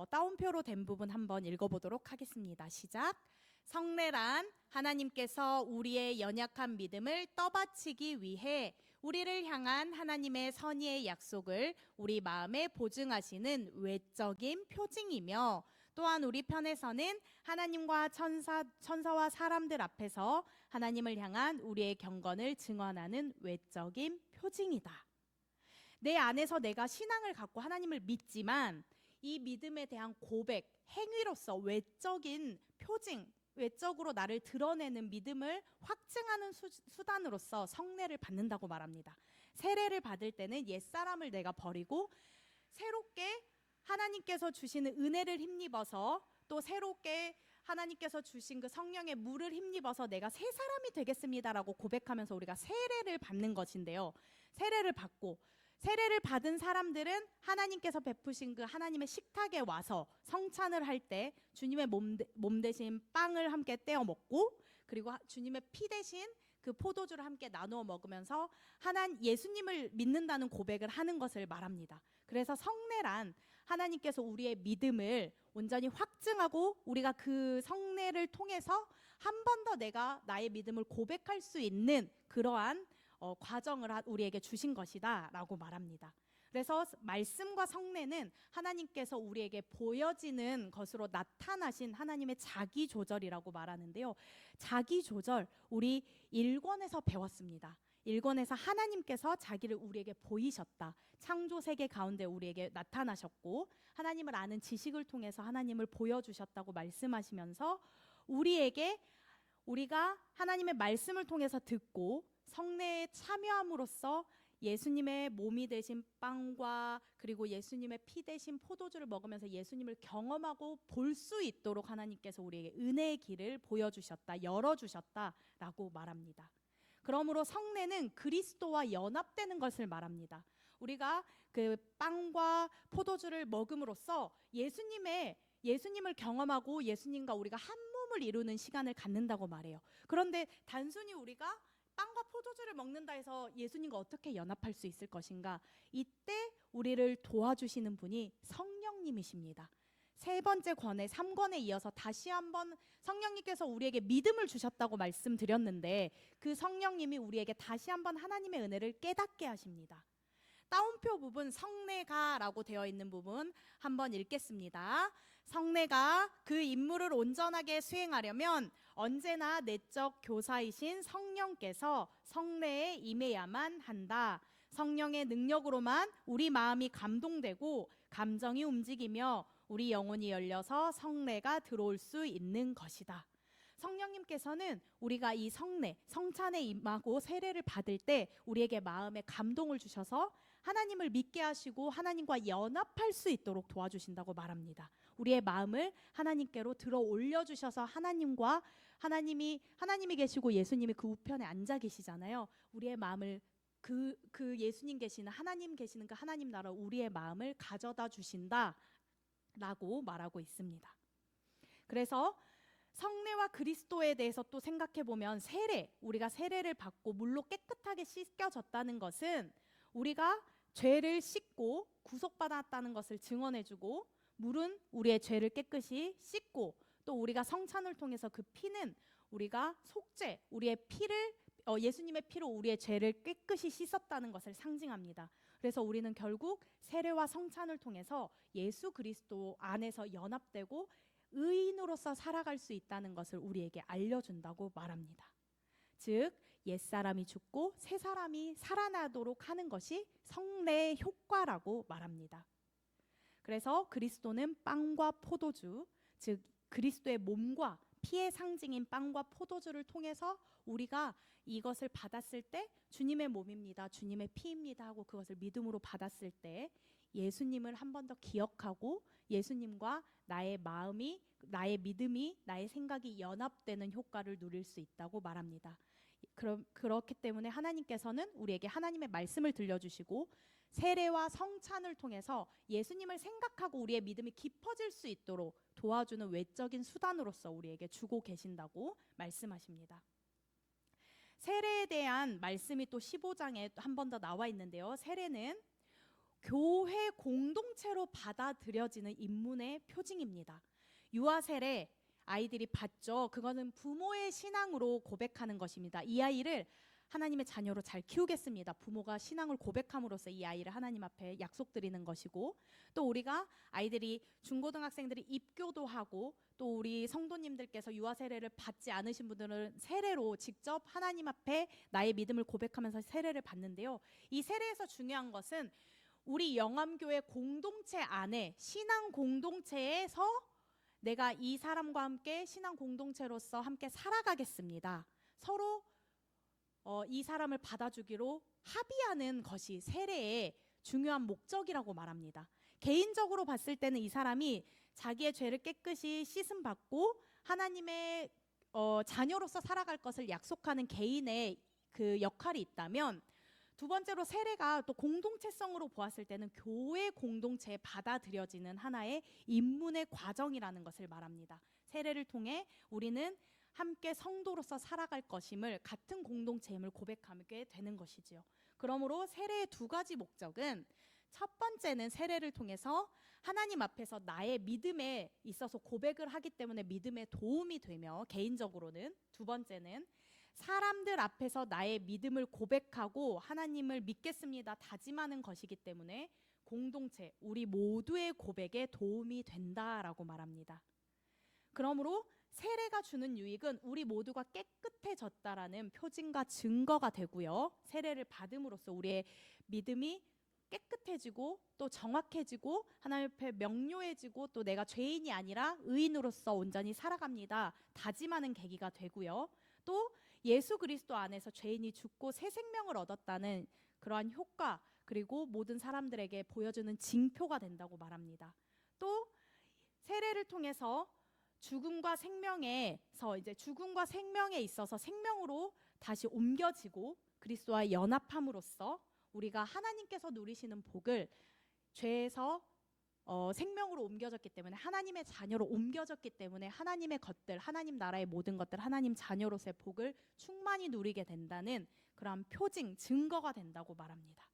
따옴표로 된 부분 한번 읽어보도록 하겠습니다. 시작. 성례란 하나님께서 우리의 연약한 믿음을 떠받치기 위해 우리를 향한 하나님의 선의의 약속을 우리 마음에 보증하시는 외적인 표징이며, 또한 우리 편에서는 하나님과 천사와 사람들 앞에서 하나님을 향한 우리의 경건을 증언하는 외적인 표징이다. 내 안에서 내가 신앙을 갖고 하나님을 믿지만 이 믿음에 대한 고백, 행위로서 외적인 표징, 외적으로 나를 드러내는 믿음을 확증하는 수단으로서 성례를 받는다고 말합니다. 세례를 받을 때는 옛사람을 내가 버리고 새롭게 하나님께서 주시는 은혜를 힘입어서, 또 새롭게 하나님께서 주신 그 성령의 물을 힘입어서 내가 새 사람이 되겠습니다라고 고백하면서 우리가 세례를 받는 것인데요. 세례를 받고, 세례를 받은 사람들은 하나님께서 베푸신 그 하나님의 식탁에 와서 성찬을 할 때 주님의 몸 대신 빵을 함께 떼어 먹고, 그리고 주님의 피 대신 그 포도주를 함께 나누어 먹으면서 예수님을 믿는다는 고백을 하는 것을 말합니다. 그래서 성례란 하나님께서 우리의 믿음을 온전히 확증하고 우리가 그 성례를 통해서 한 번 더 내가 나의 믿음을 고백할 수 있는 그러한 과정을 우리에게 주신 것이다 라고 말합니다. 그래서 말씀과 성례는 하나님께서 우리에게 보여지는 것으로 나타나신 하나님의 자기조절이라고 말하는데요. 자기조절, 우리 1권에서 배웠습니다. 1권에서 하나님께서 자기를 우리에게 보이셨다. 창조세계 가운데 우리에게 나타나셨고 하나님을 아는 지식을 통해서 하나님을 보여주셨다고 말씀하시면서 우리가 하나님의 말씀을 통해서 듣고 성례에 참여함으로써 예수님의 몸이 되신 빵과 그리고 예수님의 피 되신 포도주를 먹으면서 예수님을 경험하고 볼 수 있도록 하나님께서 우리에게 은혜의 길을 보여주셨다, 열어주셨다라고 말합니다. 그러므로 성례는 그리스도와 연합되는 것을 말합니다. 우리가 그 빵과 포도주를 먹음으로써 예수님을 경험하고 예수님과 우리가 한 몸을 이루는 시간을 갖는다고 말해요. 그런데 단순히 우리가 빵과 포도주를 먹는다 해서 예수님과 어떻게 연합할 수 있을 것인가? 이때 우리를 도와주시는 분이 성령님이십니다. 세 번째 권의 3권에 이어서 다시 한번 성령님께서 우리에게 믿음을 주셨다고 말씀드렸는데, 그 성령님이 우리에게 다시 한번 하나님의 은혜를 깨닫게 하십니다. 따옴표 부분 성례가라고 되어 있는 부분 한번 읽겠습니다. 성례가 그 임무를 온전하게 수행하려면 언제나 내적 교사이신 성령께서 성례에 임해야만 한다. 성령의 능력으로만 우리 마음이 감동되고 감정이 움직이며 우리 영혼이 열려서 성례가 들어올 수 있는 것이다. 성령님께서는 우리가 이 성례, 성찬에 임하고 세례를 받을 때 우리에게 마음에 감동을 주셔서 하나님을 믿게 하시고 하나님과 연합할 수 있도록 도와주신다고 말합니다. 우리의 마음을 하나님께로 들어 올려주셔서 하나님이 계시고 예수님이 그 우편에 앉아 계시잖아요. 우리의 마음을 그 예수님 계시는 하나님 계시는 그 하나님 나라 우리의 마음을 가져다 주신다라고 말하고 있습니다. 그래서 성례와 그리스도에 대해서 또 생각해 보면 우리가 세례를 받고 물로 깨끗하게 씻겨졌다는 것은 우리가 죄를 씻고 구속받았다는 것을 증언해주고, 물은 우리의 죄를 깨끗이 씻고, 또 우리가 성찬을 통해서 그 피는 우리가 속죄, 우리의 피를 예수님의 피로 우리의 죄를 깨끗이 씻었다는 것을 상징합니다. 그래서 우리는 결국 세례와 성찬을 통해서 예수 그리스도 안에서 연합되고 의인으로서 살아갈 수 있다는 것을 우리에게 알려준다고 말합니다. 즉 옛사람이 죽고 새 사람이 살아나도록 하는 것이 성례의 효과라고 말합니다. 그래서 그리스도는 빵과 포도주, 즉 그리스도의 몸과 피의 상징인 빵과 포도주를 통해서 우리가 이것을 받았을 때 주님의 몸입니다, 주님의 피입니다 하고 그것을 믿음으로 받았을 때 예수님을 한 번 더 기억하고 예수님과 나의 마음이, 나의 믿음이, 나의 생각이 연합되는 효과를 누릴 수 있다고 말합니다. 그렇기 때문에 하나님께서는 우리에게 하나님의 말씀을 들려주시고 세례와 성찬을 통해서 예수님을 생각하고 우리의 믿음이 깊어질 수 있도록 도와주는 외적인 수단으로서 우리에게 주고 계신다고 말씀하십니다. 세례에 대한 말씀이 또 15장에 한 번 더 나와 있는데요. 세례는 교회 공동체로 받아들여지는 인문의 표징입니다. 유아 세례 아이들이 받죠. 그거는 부모의 신앙으로 고백하는 것입니다. 이 아이를 하나님의 자녀로 잘 키우겠습니다. 부모가 신앙을 고백함으로써 이 아이를 하나님 앞에 약속드리는 것이고, 또 우리가 아이들이 중고등학생들이 입교도 하고, 또 우리 성도님들께서 유아 세례를 받지 않으신 분들은 세례로 직접 하나님 앞에 나의 믿음을 고백하면서 세례를 받는데요. 이 세례에서 중요한 것은 우리 영암교회 공동체 안에 신앙 공동체에서 내가 이 사람과 함께 신앙 공동체로서 함께 살아가겠습니다. 서로 이 사람을 받아주기로 합의하는 것이 세례의 중요한 목적이라고 말합니다. 개인적으로 봤을 때는 이 사람이 자기의 죄를 깨끗이 씻음 받고 하나님의 자녀로서 살아갈 것을 약속하는 개인의 그 역할이 있다면, 두 번째로 세례가 또 공동체성으로 보았을 때는 교회 공동체에 받아들여지는 하나의 입문의 과정이라는 것을 말합니다. 세례를 통해 우리는 함께 성도로서 살아갈 것임을, 같은 공동체임을 고백하게 되는 것이지요. 그러므로 세례의 두 가지 목적은, 첫 번째는 세례를 통해서 하나님 앞에서 나의 믿음에 있어서 고백을 하기 때문에 믿음에 도움이 되며, 개인적으로는 두 번째는 사람들 앞에서 나의 믿음을 고백하고 하나님을 믿겠습니다 다짐하는 것이기 때문에 공동체, 우리 모두의 고백에 도움이 된다라고 말합니다. 그러므로 세례가 주는 유익은 우리 모두가 깨끗해졌다라는 표징과 증거가 되고요. 세례를 받음으로써 우리의 믿음이 깨끗해지고 또 정확해지고 하나님 앞에 명료해지고 또 내가 죄인이 아니라 의인으로서 온전히 살아갑니다 다짐하는 계기가 되고요. 또 예수 그리스도 안에서 죄인이 죽고 새 생명을 얻었다는 그러한 효과, 그리고 모든 사람들에게 보여주는 징표가 된다고 말합니다. 또 세례를 통해서 죽음과 생명에 있어서 생명으로 다시 옮겨지고 그리스도와 연합함으로써 우리가 하나님께서 누리시는 복을, 죄에서 생명으로 옮겨졌기 때문에 하나님의 자녀로 옮겨졌기 때문에 하나님의 것들, 하나님 나라의 모든 것들, 하나님 자녀로서의 복을 충만히 누리게 된다는 그러한 표징, 증거가 된다고 말합니다.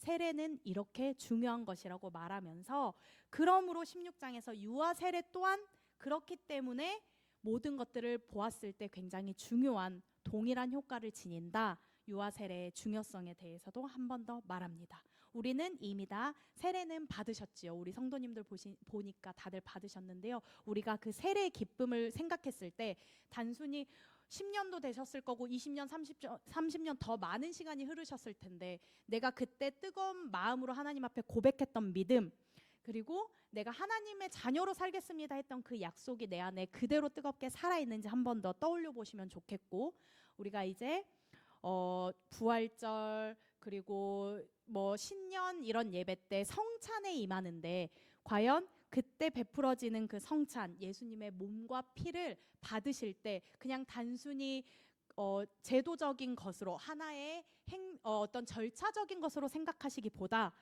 세례는 이렇게 중요한 것이라고 말하면서, 그러므로 16장에서 유아 세례 또한 그렇기 때문에 모든 것들을 보았을 때 굉장히 중요한 동일한 효과를 지닌다. 유아 세례의 중요성에 대해서도 한 번 더 말합니다. 우리는 이미 다 세례는 받으셨지요. 우리 성도님들 보니까 다들 받으셨는데요. 우리가 그 세례의 기쁨을 생각했을 때 단순히 10년도 되셨을 거고 20년, 30년 더 많은 시간이 흐르셨을 텐데, 내가 그때 뜨거운 마음으로 하나님 앞에 고백했던 믿음, 그리고 내가 하나님의 자녀로 살겠습니다 했던 그 약속이 내 안에 그대로 뜨겁게 살아있는지 한 번 더 떠올려 보시면 좋겠고, 우리가 이제 부활절 그리고 뭐 신년 이런 예배 때 성찬에 임하는데, 과연 그때 베풀어지는 그 성찬, 예수님의 몸과 피를 받으실 때 그냥 단순히 제도적인 것으로, 하나의 어떤 절차적인 것으로 생각하시기보다,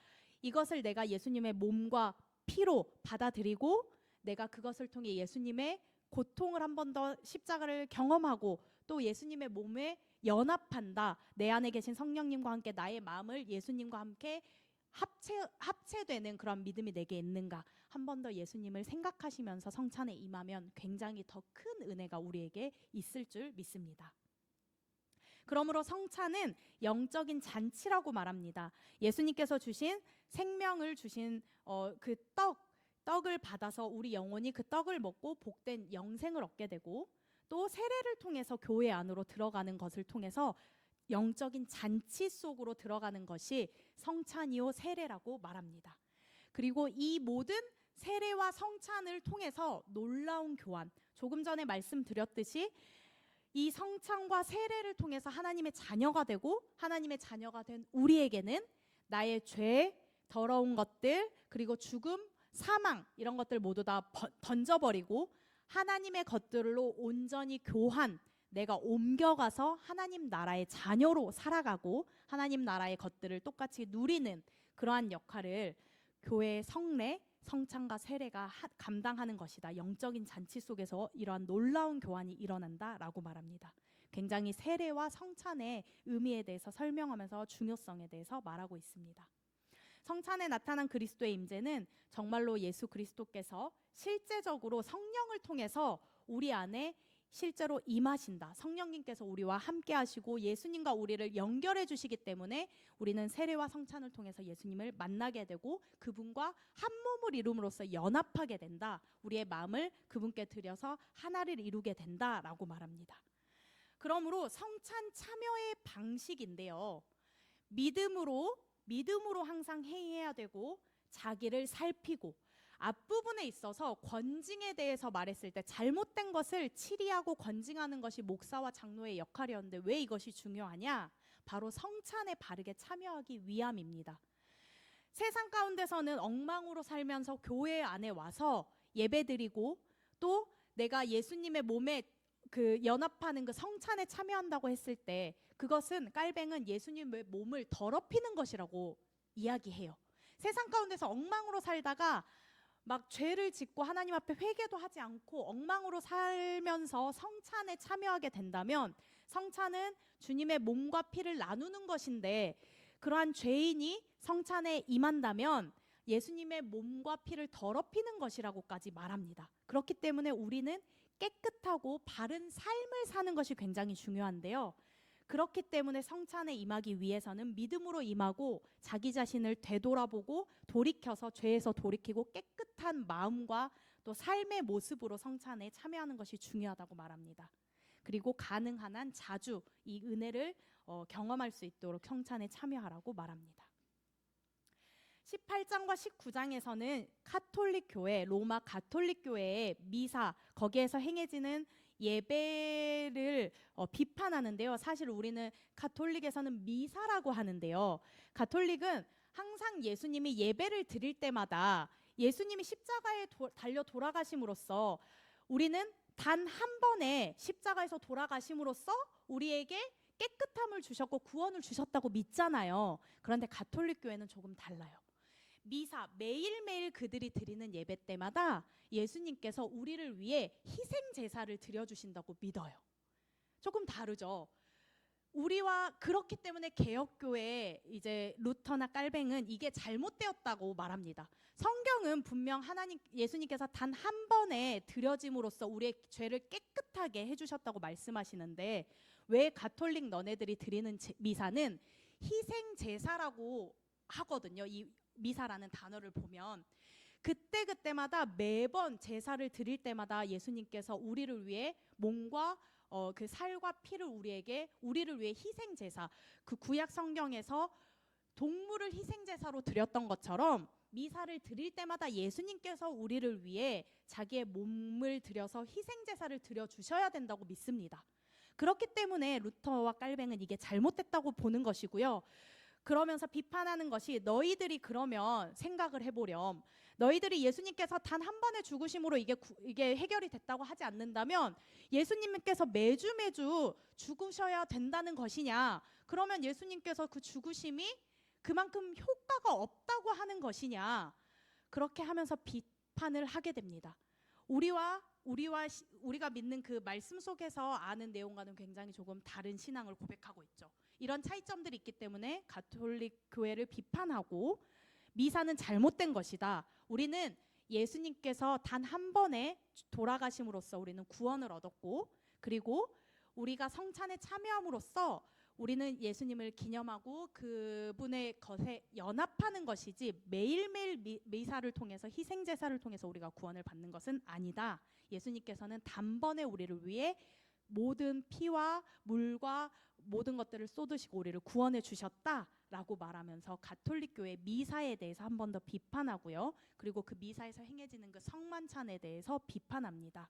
이것을 내가 예수님의 몸과 피로 받아들이고 내가 그것을 통해 예수님의 고통을 한 번 더 십자가를 경험하고 또 예수님의 몸에 연합한다. 내 안에 계신 성령님과 함께 나의 마음을 예수님과 함께 합체되는 그런 믿음이 내게 있는가, 한 번 더 예수님을 생각하시면서 성찬에 임하면 굉장히 더 큰 은혜가 우리에게 있을 줄 믿습니다. 그러므로 성찬은 영적인 잔치라고 말합니다. 예수님께서 주신 생명을 주신 그 떡을 받아서 우리 영혼이 그 떡을 먹고 복된 영생을 얻게 되고, 또 세례를 통해서 교회 안으로 들어가는 것을 통해서 영적인 잔치 속으로 들어가는 것이 성찬이요 세례라고 말합니다. 그리고 이 모든 세례와 성찬을 통해서 놀라운 교환, 조금 전에 말씀드렸듯이 이 성찬과 세례를 통해서 하나님의 자녀가 되고, 하나님의 자녀가 된 우리에게는 나의 죄, 더러운 것들, 그리고 죽음, 사망 이런 것들 모두 다 던져버리고 하나님의 것들로 온전히 교환, 내가 옮겨가서 하나님 나라의 자녀로 살아가고 하나님 나라의 것들을 똑같이 누리는 그러한 역할을 교회의 성례, 성찬과 세례가 감당하는 것이다. 영적인 잔치 속에서 이러한 놀라운 교환이 일어난다라고 말합니다. 굉장히 세례와 성찬의 의미에 대해서 설명하면서 중요성에 대해서 말하고 있습니다. 성찬에 나타난 그리스도의 임재는 정말로 예수 그리스도께서 실제적으로 성령을 통해서 우리 안에 실제로 임하신다. 성령님께서 우리와 함께 하시고 예수님과 우리를 연결해 주시기 때문에 우리는 세례와 성찬을 통해서 예수님을 만나게 되고 그분과 한 몸을 이룸으로써 연합하게 된다. 우리의 마음을 그분께 드려서 하나를 이루게 된다라고 말합니다. 그러므로 성찬 참여의 방식인데요, 믿음으로 항상 행해야 되고, 자기를 살피고, 앞부분에 있어서 권징에 대해서 말했을 때 잘못된 것을 치리하고 권징하는 것이 목사와 장로의 역할이었는데 왜 이것이 중요하냐? 바로 성찬에 바르게 참여하기 위함입니다. 세상 가운데서는 엉망으로 살면서 교회 안에 와서 예배드리고 또 내가 예수님의 몸에 그 연합하는 그 성찬에 참여한다고 했을 때 그것은 깔뱅은 예수님의 몸을 더럽히는 것이라고 이야기해요. 세상 가운데서 엉망으로 살다가 막 죄를 짓고 하나님 앞에 회개도 하지 않고 엉망으로 살면서 성찬에 참여하게 된다면, 성찬은 주님의 몸과 피를 나누는 것인데 그러한 죄인이 성찬에 임한다면 예수님의 몸과 피를 더럽히는 것이라고까지 말합니다. 그렇기 때문에 우리는 깨끗하고 바른 삶을 사는 것이 굉장히 중요한데요, 그렇기 때문에 성찬에 임하기 위해서는 믿음으로 임하고 자기 자신을 되돌아보고 돌이켜서 죄에서 돌이키고 깨끗한 마음과 또 삶의 모습으로 성찬에 참여하는 것이 중요하다고 말합니다. 그리고 가능한 한 자주 이 은혜를 경험할 수 있도록 성찬에 참여하라고 말합니다. 18장과 19장에서는 카톨릭 교회, 로마 가톨릭 교회의 미사, 거기에서 행해지는 예배를 비판하는데요. 사실 우리는 가톨릭에서는 미사라고 하는데요, 가톨릭은 항상 예수님이 예배를 드릴 때마다 예수님이 십자가에 달려 돌아가심으로써 우리는 단 한 번에 십자가에서 돌아가심으로써 우리에게 깨끗함을 주셨고 구원을 주셨다고 믿잖아요. 그런데 가톨릭 교회는 조금 달라요. 미사, 매일매일 그들이 드리는 예배 때마다 예수님께서 우리를 위해 희생 제사를 드려주신다고 믿어요. 조금 다르죠. 우리와 그렇기 때문에 개혁교회 이제 루터나 깔뱅은 이게 잘못되었다고 말합니다. 성경은 분명 하나님 예수님께서 단 한 번에 드려짐으로써 우리의 죄를 깨끗하게 해주셨다고 말씀하시는데 왜 가톨릭 너네들이 드리는 미사는 희생 제사라고 하거든요. 이 미사라는 단어를 보면 그때마다 매번 제사를 드릴 때마다 예수님께서 우리를 위해 몸과 그 살과 피를 우리를 위해 희생 제사, 그 구약 성경에서 동물을 희생 제사로 드렸던 것처럼 미사를 드릴 때마다 예수님께서 우리를 위해 자기의 몸을 들여서 희생 제사를 드려 주셔야 된다고 믿습니다. 그렇기 때문에 루터와 깔뱅은 이게 잘못됐다고 보는 것이고요. 그러면서 비판하는 것이 너희들이 그러면 생각을 해보렴. 너희들이 예수님께서 단 한 번의 죽으심으로 이게 해결이 됐다고 하지 않는다면 예수님께서 매주 죽으셔야 된다는 것이냐? 그러면 예수님께서 그 죽으심이 그만큼 효과가 없다고 하는 것이냐? 그렇게 하면서 비판을 하게 됩니다. 우리가 믿는 그 말씀 속에서 아는 내용과는 굉장히 조금 다른 신앙을 고백하고 있죠. 이런 차이점들이 있기 때문에 가톨릭 교회를 비판하고 미사는 잘못된 것이다. 우리는 예수님께서 단 한 번에 돌아가심으로써 우리는 구원을 얻었고 그리고 우리가 성찬에 참여함으로써 우리는 예수님을 기념하고 그분의 것에 연합하는 것이지 매일매일 미사를 통해서 희생제사를 통해서 우리가 구원을 받는 것은 아니다. 예수님께서는 단번에 우리를 위해 모든 피와 물과 모든 것들을 쏟으시고 우리를 구원해 주셨다라고 말하면서 가톨릭 교회 미사에 대해서 한 번 더 비판하고요. 그리고 그 미사에서 행해지는 그 성만찬에 대해서 비판합니다.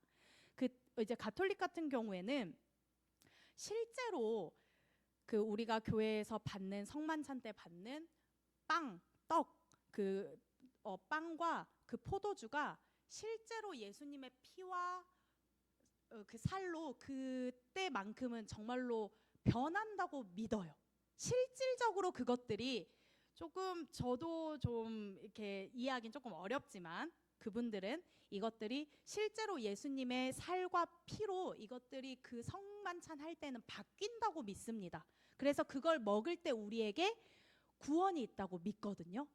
이제 가톨릭 같은 경우에는 실제로 그 우리가 교회에서 받는 성만찬 때 받는 빵과 그 포도주가 실제로 예수님의 피와 그 살로 그때만큼은 정말로 변한다고 믿어요. 실질적으로 그것들이 조금 저도 좀 이렇게 이해하기는 조금 어렵지만 그분들은 이것들이 실제로 예수님의 살과 피로 이것들이 그 성만찬 할 때는 바뀐다고 믿습니다. 그래서 그걸 먹을 때 우리에게 구원이 있다고 믿거든요.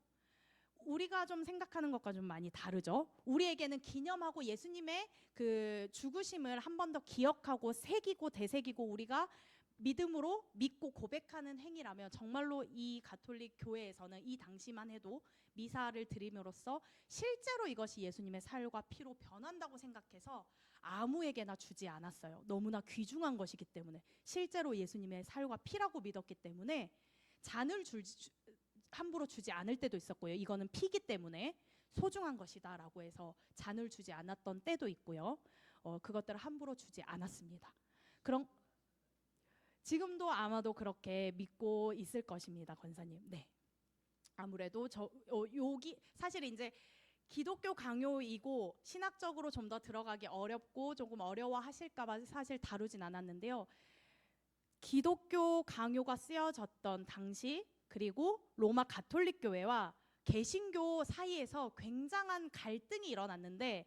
우리가 좀 생각하는 것과 좀 많이 다르죠. 우리에게는 기념하고 예수님의 그 죽으심을 한 번 더 기억하고 새기고 되새기고 우리가 믿음으로 믿고 고백하는 행위라면 정말로 이 가톨릭 교회에서는 이 당시만 해도 미사를 드림으로써 실제로 이것이 예수님의 살과 피로 변한다고 생각해서 아무에게나 주지 않았어요. 너무나 귀중한 것이기 때문에 실제로 예수님의 살과 피라고 믿었기 때문에 잔을 함부로 주지 않을 때도 있었고요. 이거는 피기 때문에 소중한 것이다 라고 해서 잔을 주지 않았던 때도 있고요. 그것들을 함부로 주지 않았습니다. 그럼 지금도 아마도 그렇게 믿고 있을 것입니다, 권사님. 네. 아무래도 여기 사실 이제 기독교 강요이고 신학적으로 좀 더 들어가기 어렵고 조금 어려워하실까봐 사실 다루진 않았는데요. 기독교 강요가 쓰여졌던 당시 그리고 로마 가톨릭 교회와 개신교 사이에서 굉장한 갈등이 일어났는데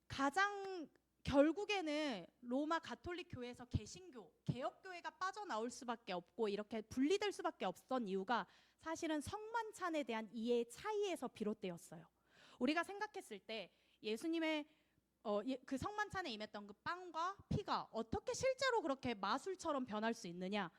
가장 결국에는 로마 가톨릭 교회에서 개신교, 개혁교회가 빠져나올 수밖에 없고 이렇게 분리될 수밖에 없었던 이유가 사실은 성만찬에 대한 이해 차이에서 비롯되었어요. 우리가 생각했을 때 예수님의 그 성만찬에 임했던 그 빵과 피가 어떻게 실제로 그렇게 마술처럼 변할 수 있느냐?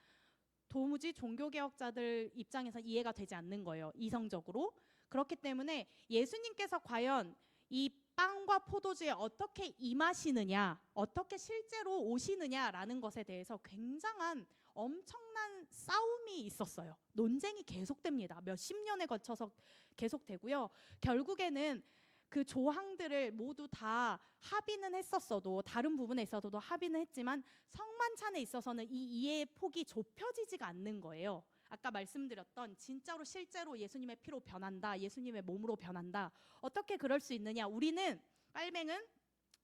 도무지 종교개혁자들 입장에서 이해가 되지 않는 거예요. 이성적으로. 그렇기 때문에 예수님께서 과연 이 빵과 포도주에 어떻게 임하시느냐, 어떻게 실제로 오시느냐라는 것에 대해서 굉장한 엄청난 싸움이 있었어요. 논쟁이 계속됩니다. 몇십 년에 걸쳐서 계속되고요. 결국에는 그 조항들을 모두 다 합의는 했었어도 다른 부분에 있어서도 합의는 했지만 성만찬에 있어서는 이 이해의 폭이 좁혀지지가 않는 거예요. 아까 말씀드렸던 진짜로 실제로 예수님의 피로 변한다, 예수님의 몸으로 변한다. 어떻게 그럴 수 있느냐? 우리는 깔뱅은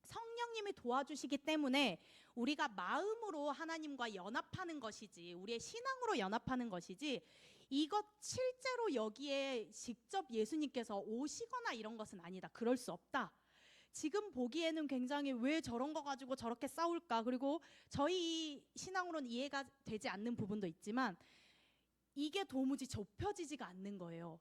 성령님이 도와주시기 때문에 우리가 마음으로 하나님과 연합하는 것이지 우리의 신앙으로 연합하는 것이지 이것 실제로 여기에 직접 예수님께서 오시거나 이런 것은 아니다. 그럴 수 없다. 지금 보기에는 굉장히 왜 저런 거 가지고 저렇게 싸울까? 그리고 저희 신앙으로는 이해가 되지 않는 부분도 있지만 이게 도무지 좁혀지지가 않는 거예요.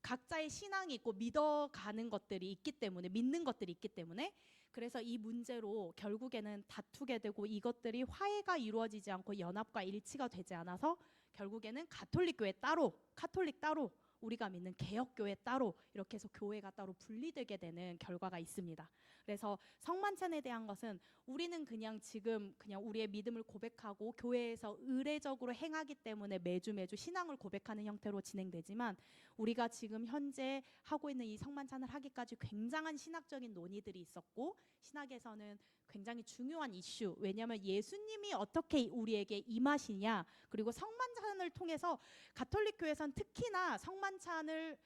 각자의 신앙이 있고 믿어가는 것들이 있기 때문에, 믿는 것들이 있기 때문에, 그래서 이 문제로 결국에는 다투게 되고 이것들이 화해가 이루어지지 않고 연합과 일치가 되지 않아서 결국에는 가톨릭 교회 따로, 카톨릭 따로, 우리가 믿는 개혁교회 따로 이렇게 해서 교회가 따로 분리되게 되는 결과가 있습니다. 그래서 성만찬에 대한 것은 우리는 그냥 지금 그냥 우리의 믿음을 고백하고 교회에서 의례적으로 행하기 때문에 매주 신앙을 고백하는 형태로 진행되지만, 우리가 지금 현재 하고 있는 이 성만찬을 하기까지 굉장한 신학적인 논의들이 있었고 신학에서는 굉장히 중요한 이슈, 왜냐하면 예수님이 어떻게 우리에게 임하시냐, 그리고 성만찬을 통해서 가톨릭 교회에서는 특히나 성만찬을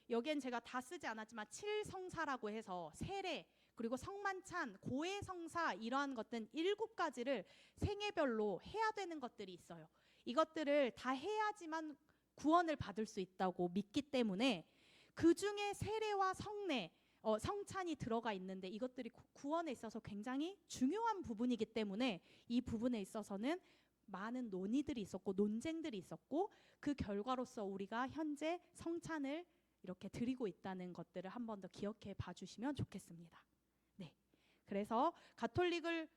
여기엔 제가 다 쓰지 않았지만 7성사라고 해서 세례, 그리고 성만찬, 고해성사, 이러한 것들 7가지를 생애별로 해야 되는 것들이 있어요. 이것들을 다 해야지만 구원을 받을 수 있다고 믿기 때문에 그 중에 세례와 성례, 성찬이 들어가 있는데 이것들이 구원에 있어서 굉장히 중요한 부분이기 때문에 이 부분에 있어서는 많은 논의들이 있었고 논쟁들이 있었고, 그 결과로서 우리가 현재 성찬을 이렇게 드리고 있다는 것들을 한 번 더 기억해 봐주시면 좋겠습니다. 네, 그래서 가톨릭을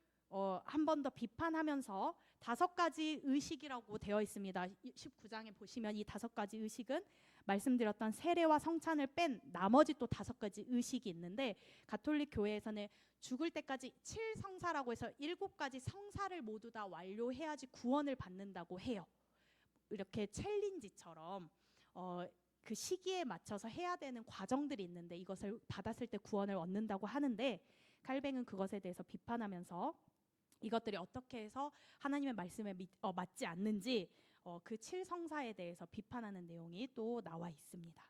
한 번 더 비판하면서 5가지 의식이라고 되어 있습니다. 19장에 보시면 이 5가지 의식은 말씀드렸던 세례와 성찬을 뺀 나머지 또 5가지 의식이 있는데, 가톨릭 교회에서는 죽을 때까지 7성사라고 해서 7가지 성사를 모두 다 완료해야지 구원을 받는다고 해요. 이렇게 챌린지처럼 그 시기에 맞춰서 해야 되는 과정들이 있는데 이것을 받았을 때 구원을 얻는다고 하는데, 칼뱅은 그것에 대해서 비판하면서 이것들이 어떻게 해서 하나님의 말씀에 맞지 않는지 그 7성사에 대해서 비판하는 내용이 또 나와 있습니다.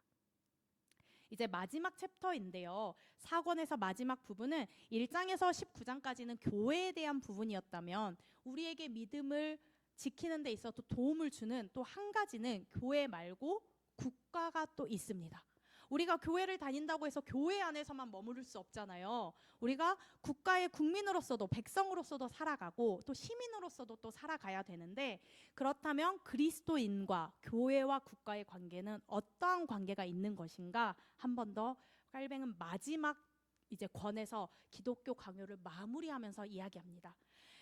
이제 마지막 챕터인데요. 4권에서 마지막 부분은 1장에서 19장까지는 교회에 대한 부분이었다면, 우리에게 믿음을 지키는 데 있어서 도움을 주는 또 한 가지는 교회 말고 국가가 또 있습니다. 우리가 교회를 다닌다고 해서 교회 안에서만 머무를 수 없잖아요. 우리가 국가의 국민으로서도, 백성으로서도 살아가고 또 시민으로서도 또 살아가야 되는데, 그렇다면 그리스도인과 교회와 국가의 관계는 어떠한 관계가 있는 것인가, 한 번 더 칼뱅은 마지막 이제 권에서 기독교 강요를 마무리하면서 이야기합니다.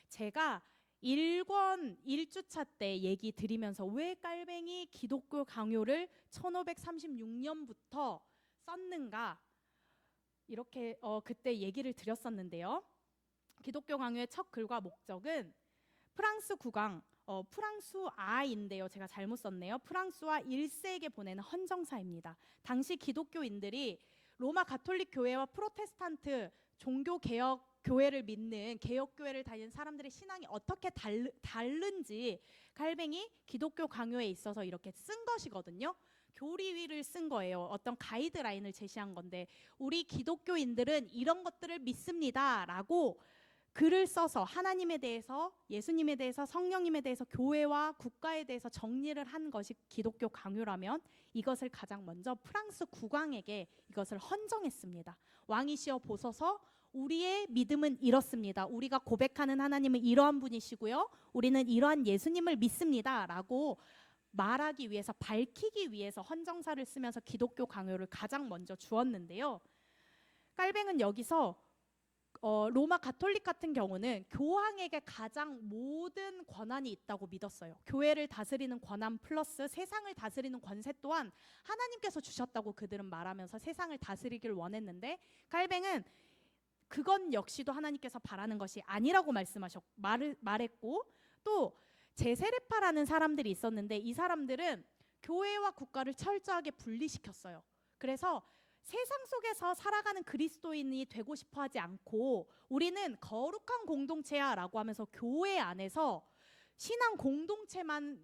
제가 1권 1주차 때 얘기 드리면서 왜 칼뱅이 기독교 강요를 1536년부터 썼는가, 이렇게 그때 얘기를 드렸었는데요. 기독교 강요의 첫 글과 목적은 프랑스 국왕, 프랑스아인데요. 제가 잘못 썼네요. 프랑스와 1세에게 보내는 헌정사입니다. 당시 기독교인들이 로마 가톨릭 교회와 프로테스탄트 종교개혁 교회를 믿는 개혁교회를 다니는 사람들의 신앙이 어떻게 다른지 칼뱅이 기독교 강요에 있어서 이렇게 쓴 것이거든요. 교리를 쓴 거예요. 어떤 가이드라인을 제시한 건데, 우리 기독교인들은 이런 것들을 믿습니다 라고 글을 써서 하나님에 대해서, 예수님에 대해서, 성령님에 대해서, 교회와 국가에 대해서 정리를 한 것이 기독교 강요라면, 이것을 가장 먼저 프랑스 국왕에게 이것을 헌정했습니다. 왕이시여 보소서, 우리의 믿음은 이렇습니다. 우리가 고백하는 하나님은 이러한 분이시고요, 우리는 이러한 예수님을 믿습니다 라고 말하기 위해서, 밝히기 위해서 헌정사를 쓰면서 기독교 강요를 가장 먼저 주었는데요. 칼뱅은 여기서 로마 가톨릭 같은 경우는 교황에게 가장 모든 권한이 있다고 믿었어요. 교회를 다스리는 권한 플러스 세상을 다스리는 권세 또한 하나님께서 주셨다고 그들은 말하면서 세상을 다스리기를 원했는데, 칼뱅은 그건 역시도 하나님께서 바라는 것이 아니라고 말했고, 또 제세례파라는 사람들이 있었는데 이 사람들은 교회와 국가를 철저하게 분리시켰어요. 그래서 세상 속에서 살아가는 그리스도인이 되고 싶어 하지 않고, 우리는 거룩한 공동체야 라고 하면서 교회 안에서 신앙 공동체만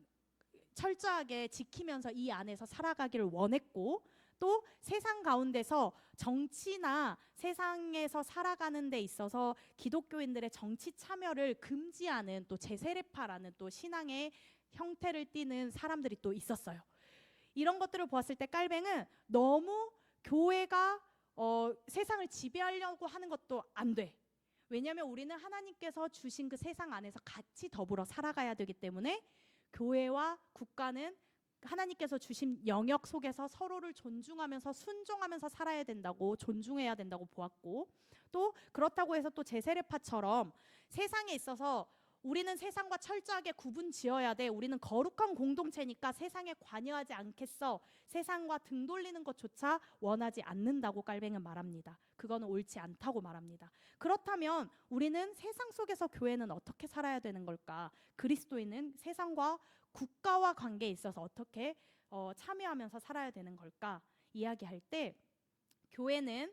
철저하게 지키면서 이 안에서 살아가기를 원했고, 또 세상 가운데서 정치나 세상에서 살아가는 데 있어서 기독교인들의 정치 참여를 금지하는 또 제세례파라는 또 신앙의 형태를 띠는 사람들이 또 있었어요. 이런 것들을 보았을 때 칼뱅은 너무 교회가 세상을 지배하려고 하는 것도 안 돼. 왜냐하면 우리는 하나님께서 주신 그 세상 안에서 같이 더불어 살아가야 되기 때문에 교회와 국가는 하나님께서 주신 영역 속에서 서로를 존중하면서 순종하면서 살아야 된다고, 존중해야 된다고 보았고, 또 그렇다고 해서 또 제세례파처럼 세상에 있어서 우리는 세상과 철저하게 구분 지어야 돼, 우리는 거룩한 공동체니까 세상에 관여하지 않겠어, 세상과 등 돌리는 것조차 원하지 않는다고 깔뱅은 말합니다. 그거는 옳지 않다고 말합니다. 그렇다면 우리는 세상 속에서 교회는 어떻게 살아야 되는 걸까? 그리스도인은 세상과 국가와 관계에 있어서 어떻게 참여하면서 살아야 되는 걸까? 이야기할 때 교회는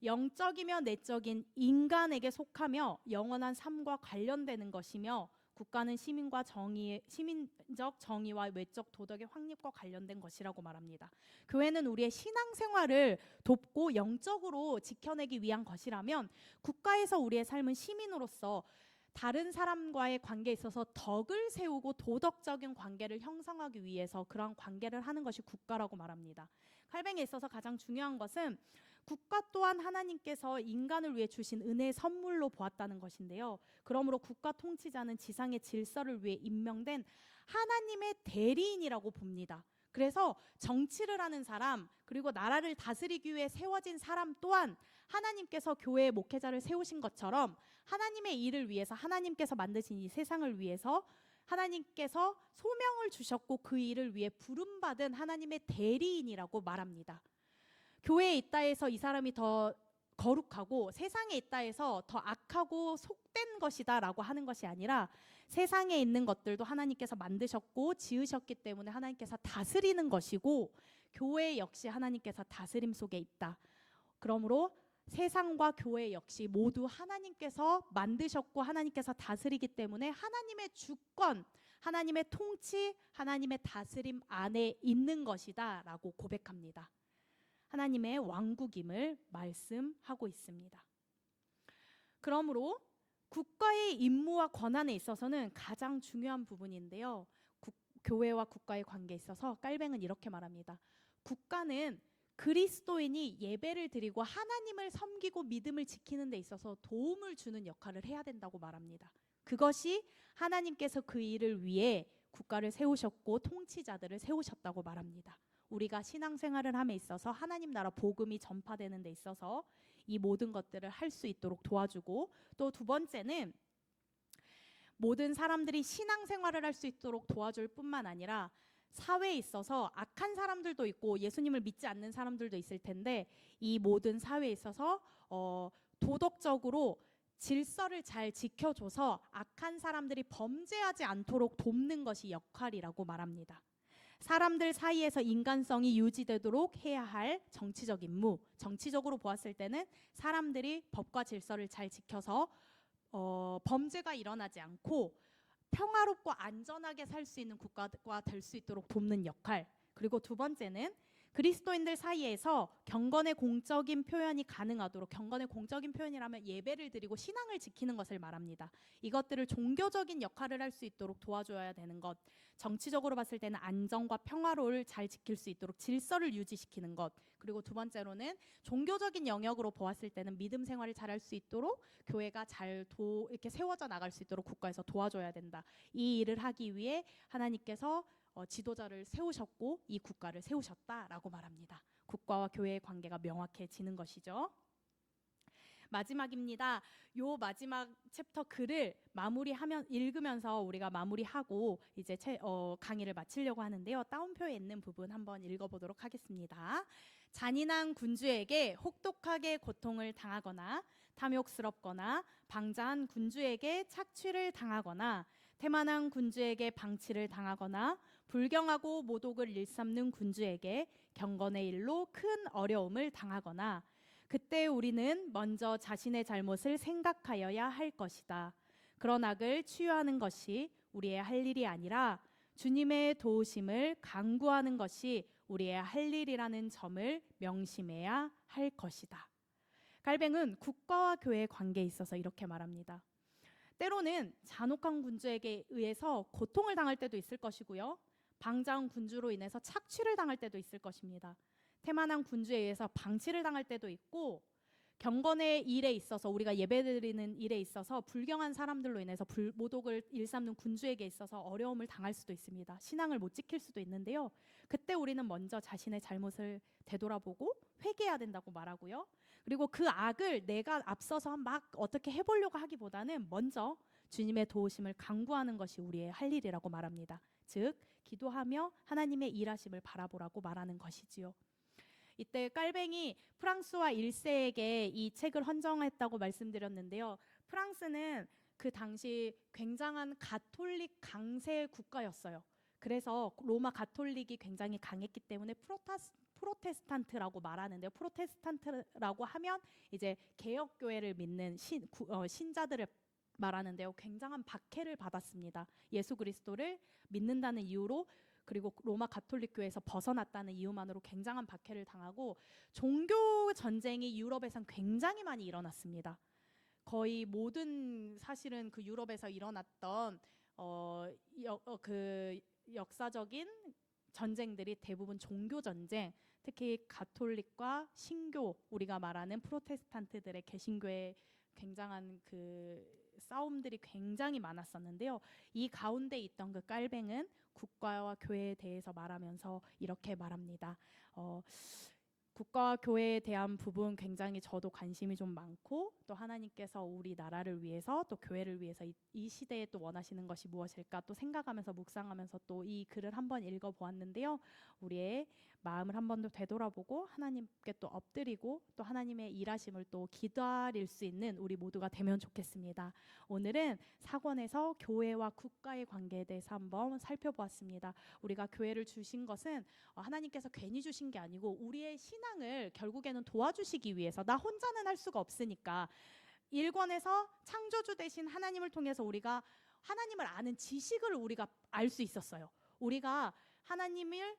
영적이며 내적인 인간에게 속하며 영원한 삶과 관련되는 것이며, 국가는 시민적 정의와 외적 도덕의 확립과 관련된 것이라고 말합니다. 교회는 우리의 신앙생활을 돕고 영적으로 지켜내기 위한 것이라면, 국가에서 우리의 삶은 시민으로서 다른 사람과의 관계에 있어서 덕을 세우고 도덕적인 관계를 형성하기 위해서 그러한 관계를 하는 것이 국가라고 말합니다. 칼뱅에 있어서 가장 중요한 것은 국가 또한 하나님께서 인간을 위해 주신 은혜의 선물로 보았다는 것인데요. 그러므로 국가 통치자는 지상의 질서를 위해 임명된 하나님의 대리인이라고 봅니다. 그래서 정치를 하는 사람, 그리고 나라를 다스리기 위해 세워진 사람 또한 하나님께서 교회의 목회자를 세우신 것처럼 하나님의 일을 위해서, 하나님께서 만드신 이 세상을 위해서 하나님께서 소명을 주셨고 그 일을 위해 부름받은 하나님의 대리인이라고 말합니다. 교회에 있다 해서 이 사람이 더 거룩하고 세상에 있다 해서 더 악하고 속된 것이다 라고 하는 것이 아니라, 세상에 있는 것들도 하나님께서 만드셨고 지으셨기 때문에 하나님께서 다스리는 것이고, 교회 역시 하나님께서 다스림 속에 있다. 그러므로 세상과 교회 역시 모두 하나님께서 만드셨고 하나님께서 다스리기 때문에 하나님의 주권, 하나님의 통치, 하나님의 다스림 안에 있는 것이다 라고 고백합니다. 하나님의 왕국임을 말씀하고 있습니다. 그러므로 국가의 임무와 권한에 있어서는 가장 중요한 부분인데요. 교회와 국가의 관계에 있어서 깔뱅은 이렇게 말합니다. 국가는 그리스도인이 예배를 드리고 하나님을 섬기고 믿음을 지키는 데 있어서 도움을 주는 역할을 해야 된다고 말합니다. 그것이 하나님께서 그 일을 위해 국가를 세우셨고 통치자들을 세우셨다고 말합니다. 우리가 신앙생활을 함에 있어서 하나님 나라 복음이 전파되는 데 있어서 이 모든 것들을 할 수 있도록 도와주고, 또 두 번째는 모든 사람들이 신앙생활을 할 수 있도록 도와줄 뿐만 아니라 사회에 있어서 악한 사람들도 있고 예수님을 믿지 않는 사람들도 있을 텐데, 이 모든 사회에 있어서 도덕적으로 질서를 잘 지켜줘서 악한 사람들이 범죄하지 않도록 돕는 것이 역할이라고 말합니다. 사람들 사이에서 인간성이 유지되도록 해야 할 정치적 임무, 정치적으로 보았을 때는 사람들이 법과 질서를 잘 지켜서 범죄가 일어나지 않고 평화롭고 안전하게 살 수 있는 국가가 될 수 있도록 돕는 역할. 그리고 두 번째는 그리스도인들 사이에서 경건의 공적인 표현이 가능하도록, 경건의 공적인 표현이라면 예배를 드리고 신앙을 지키는 것을 말합니다. 이것들을 종교적인 역할을 할 수 있도록 도와줘야 되는 것, 정치적으로 봤을 때는 안정과 평화를 잘 지킬 수 있도록 질서를 유지시키는 것, 그리고 두 번째로는 종교적인 영역으로 보았을 때는 믿음 생활을 잘 할 수 있도록 교회가 잘 이렇게 세워져 나갈 수 있도록 국가에서 도와줘야 된다. 이 일을 하기 위해 하나님께서 지도자를 세우셨고 이 국가를 세우셨다라고 말합니다. 국가와 교회의 관계가 명확해지는 것이죠. 마지막입니다. 요 마지막 챕터 글을 읽으면서 우리가 마무리하고 이제 강의를 마치려고 하는데요. 따옴표에 있는 부분 한번 읽어보도록 하겠습니다. 잔인한 군주에게 혹독하게 고통을 당하거나 탐욕스럽거나 방자한 군주에게 착취를 당하거나 태만한 군주에게 방치를 당하거나 불경하고 모독을 일삼는 군주에게 경건의 일로 큰 어려움을 당하거나, 그때 우리는 먼저 자신의 잘못을 생각하여야 할 것이다. 그런 악을 치유하는 것이 우리의 할 일이 아니라 주님의 도우심을 간구하는 것이 우리의 할 일이라는 점을 명심해야 할 것이다. 갈뱅은 국가와 교회의 관계에 있어서 이렇게 말합니다. 때로는 잔혹한 군주에게 의해서 고통을 당할 때도 있을 것이고요, 방자한 군주로 인해서 착취를 당할 때도 있을 것입니다. 태만한 군주에 의해서 방치를 당할 때도 있고, 경건의 일에 있어서 우리가 예배드리는 일에 있어서 불경한 사람들로 인해서 모독을 일삼는 군주에게 있어서 어려움을 당할 수도 있습니다. 신앙을 못 지킬 수도 있는데요. 그때 우리는 먼저 자신의 잘못을 되돌아보고 회개해야 된다고 말하고요. 그리고 그 악을 내가 앞서서 막 어떻게 해보려고 하기보다는 먼저 주님의 도우심을 간구하는 것이 우리의 할 일이라고 말합니다. 즉 기도하며 하나님의 일하심을 바라보라고 말하는 것이지요. 이때 깔뱅이 프랑스와 1세에게 이 책을 헌정했다고 말씀드렸는데요. 프랑스는 그 당시 굉장한 가톨릭 강세 국가였어요. 그래서 로마 가톨릭이 굉장히 강했기 때문에 프로테스탄트라고 말하는데요. 프로테스탄트라고 하면 이제 개혁교회를 믿는 신자들을 말하는데요. 굉장한 박해를 받았습니다. 예수 그리스도를 믿는다는 이유로, 그리고 로마 가톨릭 교회에서 벗어났다는 이유만으로 굉장한 박해를 당하고 종교 전쟁이 유럽에선 굉장히 많이 일어났습니다. 거의 모든 사실은 그 유럽에서 일어났던 그 역사적인 전쟁들이 대부분 종교 전쟁, 특히 가톨릭과 신교, 우리가 말하는 프로테스탄트들의 개신교의 굉장한 그 싸움들이 굉장히 많았었는데요. 이 가운데 있던 그 깔뱅은 국가와 교회에 대해서 말하면서 이렇게 말합니다. 국가와 교회에 대한 부분 굉장히 저도 관심이 좀 많고, 또 하나님께서 우리 나라를 위해서 또 교회를 위해서 이 시대에 또 원하시는 것이 무엇일까 또 생각하면서 묵상하면서 또 이 글을 한번 읽어보았는데요. 우리의 마음을 한 번 더 되돌아보고 하나님께 또 엎드리고 또 하나님의 일하심을 또 기다릴 수 있는 우리 모두가 되면 좋겠습니다. 오늘은 사권에서 교회와 국가의 관계에 대해서 한번 살펴보았습니다. 우리가 교회를 주신 것은 하나님께서 괜히 주신 게 아니고 우리의 신앙을 결국에는 도와주시기 위해서, 나 혼자는 할 수가 없으니까 1권에서 창조주 되신 하나님을 통해서 우리가 하나님을 아는 지식을 우리가 알 수 있었어요. 우리가 하나님을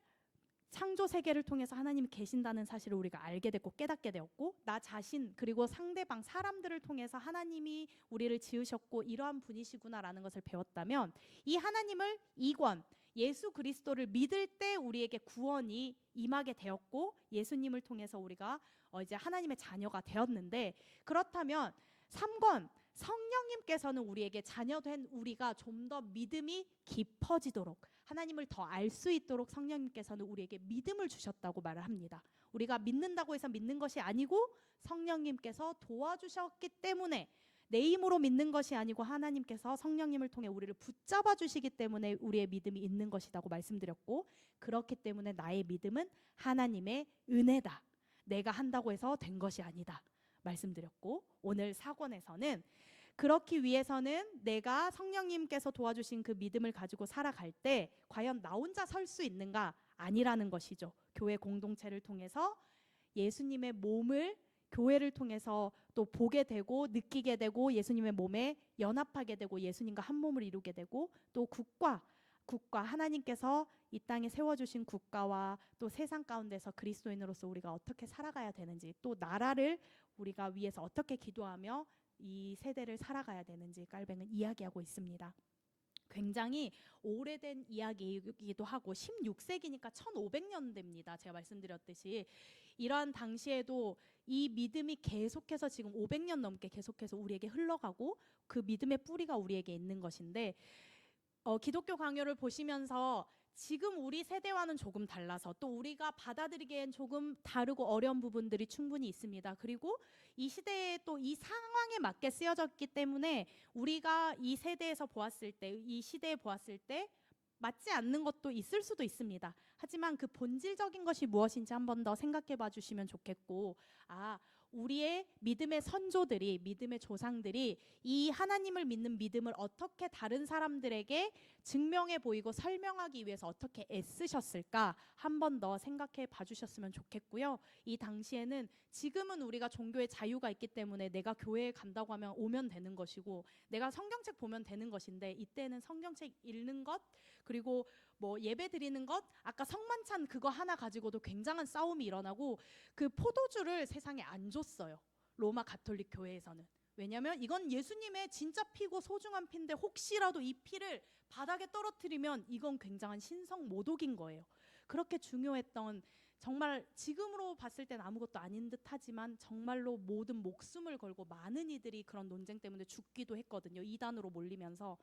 창조 세계를 통해서 하나님이 계신다는 사실을 우리가 알게 됐고 깨닫게 되었고, 나 자신 그리고 상대방 사람들을 통해서 하나님이 우리를 지으셨고 이러한 분이시구나라는 것을 배웠다면, 이 하나님을 2권 예수 그리스도를 믿을 때 우리에게 구원이 임하게 되었고 예수님을 통해서 우리가 이제 하나님의 자녀가 되었는데, 그렇다면 3권 성령님께서는 우리에게 자녀된 우리가 좀 더 믿음이 깊어지도록, 하나님을 더 알 수 있도록 성령님께서는 우리에게 믿음을 주셨다고 말을 합니다. 우리가 믿는다고 해서 믿는 것이 아니고 성령님께서 도와주셨기 때문에, 내 힘으로 믿는 것이 아니고 하나님께서 성령님을 통해 우리를 붙잡아 주시기 때문에 우리의 믿음이 있는 것이라고 말씀드렸고, 그렇기 때문에 나의 믿음은 하나님의 은혜다, 내가 한다고 해서 된 것이 아니다 말씀드렸고, 오늘 4권에서는 그렇기 위해서는 내가 성령님께서 도와주신 그 믿음을 가지고 살아갈 때 과연 나 혼자 설 수 있는가? 아니라는 것이죠. 교회 공동체를 통해서 예수님의 몸을 교회를 통해서 또 보게 되고 느끼게 되고 예수님의 몸에 연합하게 되고 예수님과 한 몸을 이루게 되고, 또 국가 하나님께서 이 땅에 세워주신 국가와 또 세상 가운데서 그리스도인으로서 우리가 어떻게 살아가야 되는지, 또 나라를 우리가 위해서 어떻게 기도하며 이 세대를 살아가야 되는지 깔뱅은 이야기하고 있습니다. 굉장히 오래된 이야기이기도 하고 16세기니까 1500년대입니다. 제가 말씀드렸듯이 이러한 당시에도 이 믿음이 계속해서 지금 500년 넘게 계속해서 우리에게 흘러가고 그 믿음의 뿌리가 우리에게 있는 것인데, 기독교 강요를 보시면서 지금 우리 세대와는 조금 달라서 또 우리가 받아들이기엔 조금 다르고 어려운 부분들이 충분히 있습니다. 그리고 이 시대에 또 이 상황에 맞게 쓰여졌기 때문에 우리가 이 세대에서 보았을 때, 이 시대에 보았을 때 맞지 않는 것도 있을 수도 있습니다. 하지만 그 본질적인 것이 무엇인지 한 번 더 생각해 봐 주시면 좋겠고, 우리의 믿음의 선조들이, 믿음의 조상들이 이 하나님을 믿는 믿음을 어떻게 다른 사람들에게 증명해 보이고 설명하기 위해서 어떻게 애쓰셨을까 한 번 더 생각해 봐 주셨으면 좋겠고요. 이 당시에는, 지금은 우리가 종교의 자유가 있기 때문에 내가 교회에 간다고 하면 오면 되는 것이고 내가 성경책 보면 되는 것인데, 이때는 성경책 읽는 것, 그리고 뭐 예배 드리는 것, 아까 성만찬 그거 하나 가지고도 굉장한 싸움이 일어나고, 그 포도주를 세상에 안 줬어요, 로마 가톨릭 교회에서는. 왜냐하면 이건 예수님의 진짜 피고 소중한 피인데 혹시라도 이 피를 바닥에 떨어뜨리면 이건 굉장한 신성 모독인 거예요. 그렇게 중요했던 정말 지금으로 봤을 땐 아무것도 아닌 듯 하지만 정말로 모든 목숨을 걸고 많은 이들이 그런 논쟁 때문에 죽기도 했거든요. 이단으로 몰리면서.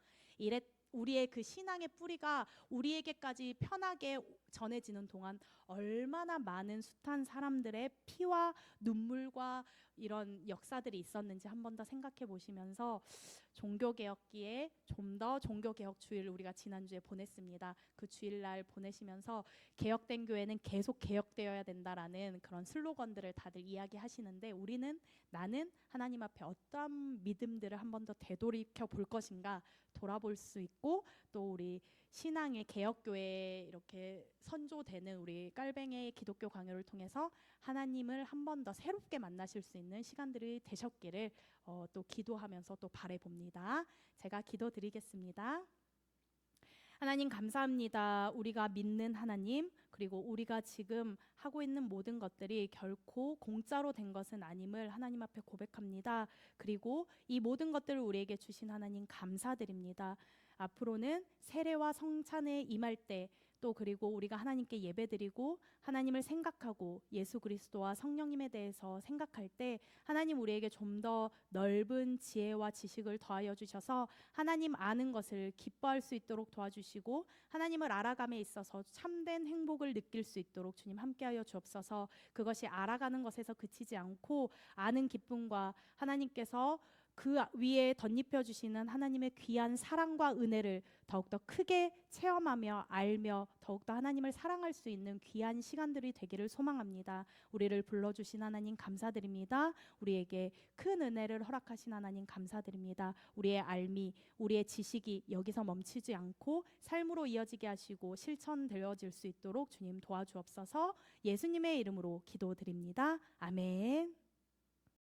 우리의 그 신앙의 뿌리가 우리에게까지 편하게 전해지는 동안 얼마나 많은 숱한 사람들의 피와 눈물과 이런 역사들이 있었는지 한 번 더 생각해 보시면서 종교개혁기에 좀 더 종교개혁 주일을 우리가 지난주에 보냈습니다. 그 주일날 보내시면서 개혁된 교회는 계속 개혁되어야 된다라는 그런 슬로건들을 다들 이야기하시는데 나는 하나님 앞에 어떠한 믿음들을 한 번 더 되돌이켜 볼 것인가 돌아볼 수 있고 또 우리 신앙의 개혁교회에 이렇게 선조되는 우리 깔뱅이의 기독교 강요를 통해서 하나님을 한 번 더 새롭게 만나실 수 있는 시간들이 되셨기를 또 기도하면서 또 바라봅니다. 제가 기도드리겠습니다. 하나님 감사합니다. 우리가 믿는 하나님, 그리고 우리가 지금 하고 있는 모든 것들이 결코 공짜로 된 것은 아님을 하나님 앞에 고백합니다. 그리고 이 모든 것들을 우리에게 주신 하나님 감사드립니다. 앞으로는 세례와 성찬에 임할 때 또 그리고 우리가 하나님께 예배드리고 하나님을 생각하고 예수 그리스도와 성령님에 대해서 생각할 때 하나님 우리에게 좀 더 넓은 지혜와 지식을 더하여 주셔서 하나님 아는 것을 기뻐할 수 있도록 도와주시고 하나님을 알아감에 있어서 참된 행복을 느낄 수 있도록 주님 함께하여 주옵소서. 그것이 알아가는 것에서 그치지 않고 아는 기쁨과 하나님께서 그 위에 덧입혀 주시는 하나님의 귀한 사랑과 은혜를 더욱더 크게 체험하며 알며 더욱더 하나님을 사랑할 수 있는 귀한 시간들이 되기를 소망합니다. 우리를 불러주신 하나님 감사드립니다. 우리에게 큰 은혜를 허락하신 하나님 감사드립니다. 우리의 알미, 우리의 지식이 여기서 멈추지 않고 삶으로 이어지게 하시고 실천되어질 수 있도록 주님 도와주옵소서. 예수님의 이름으로 기도드립니다. 아멘.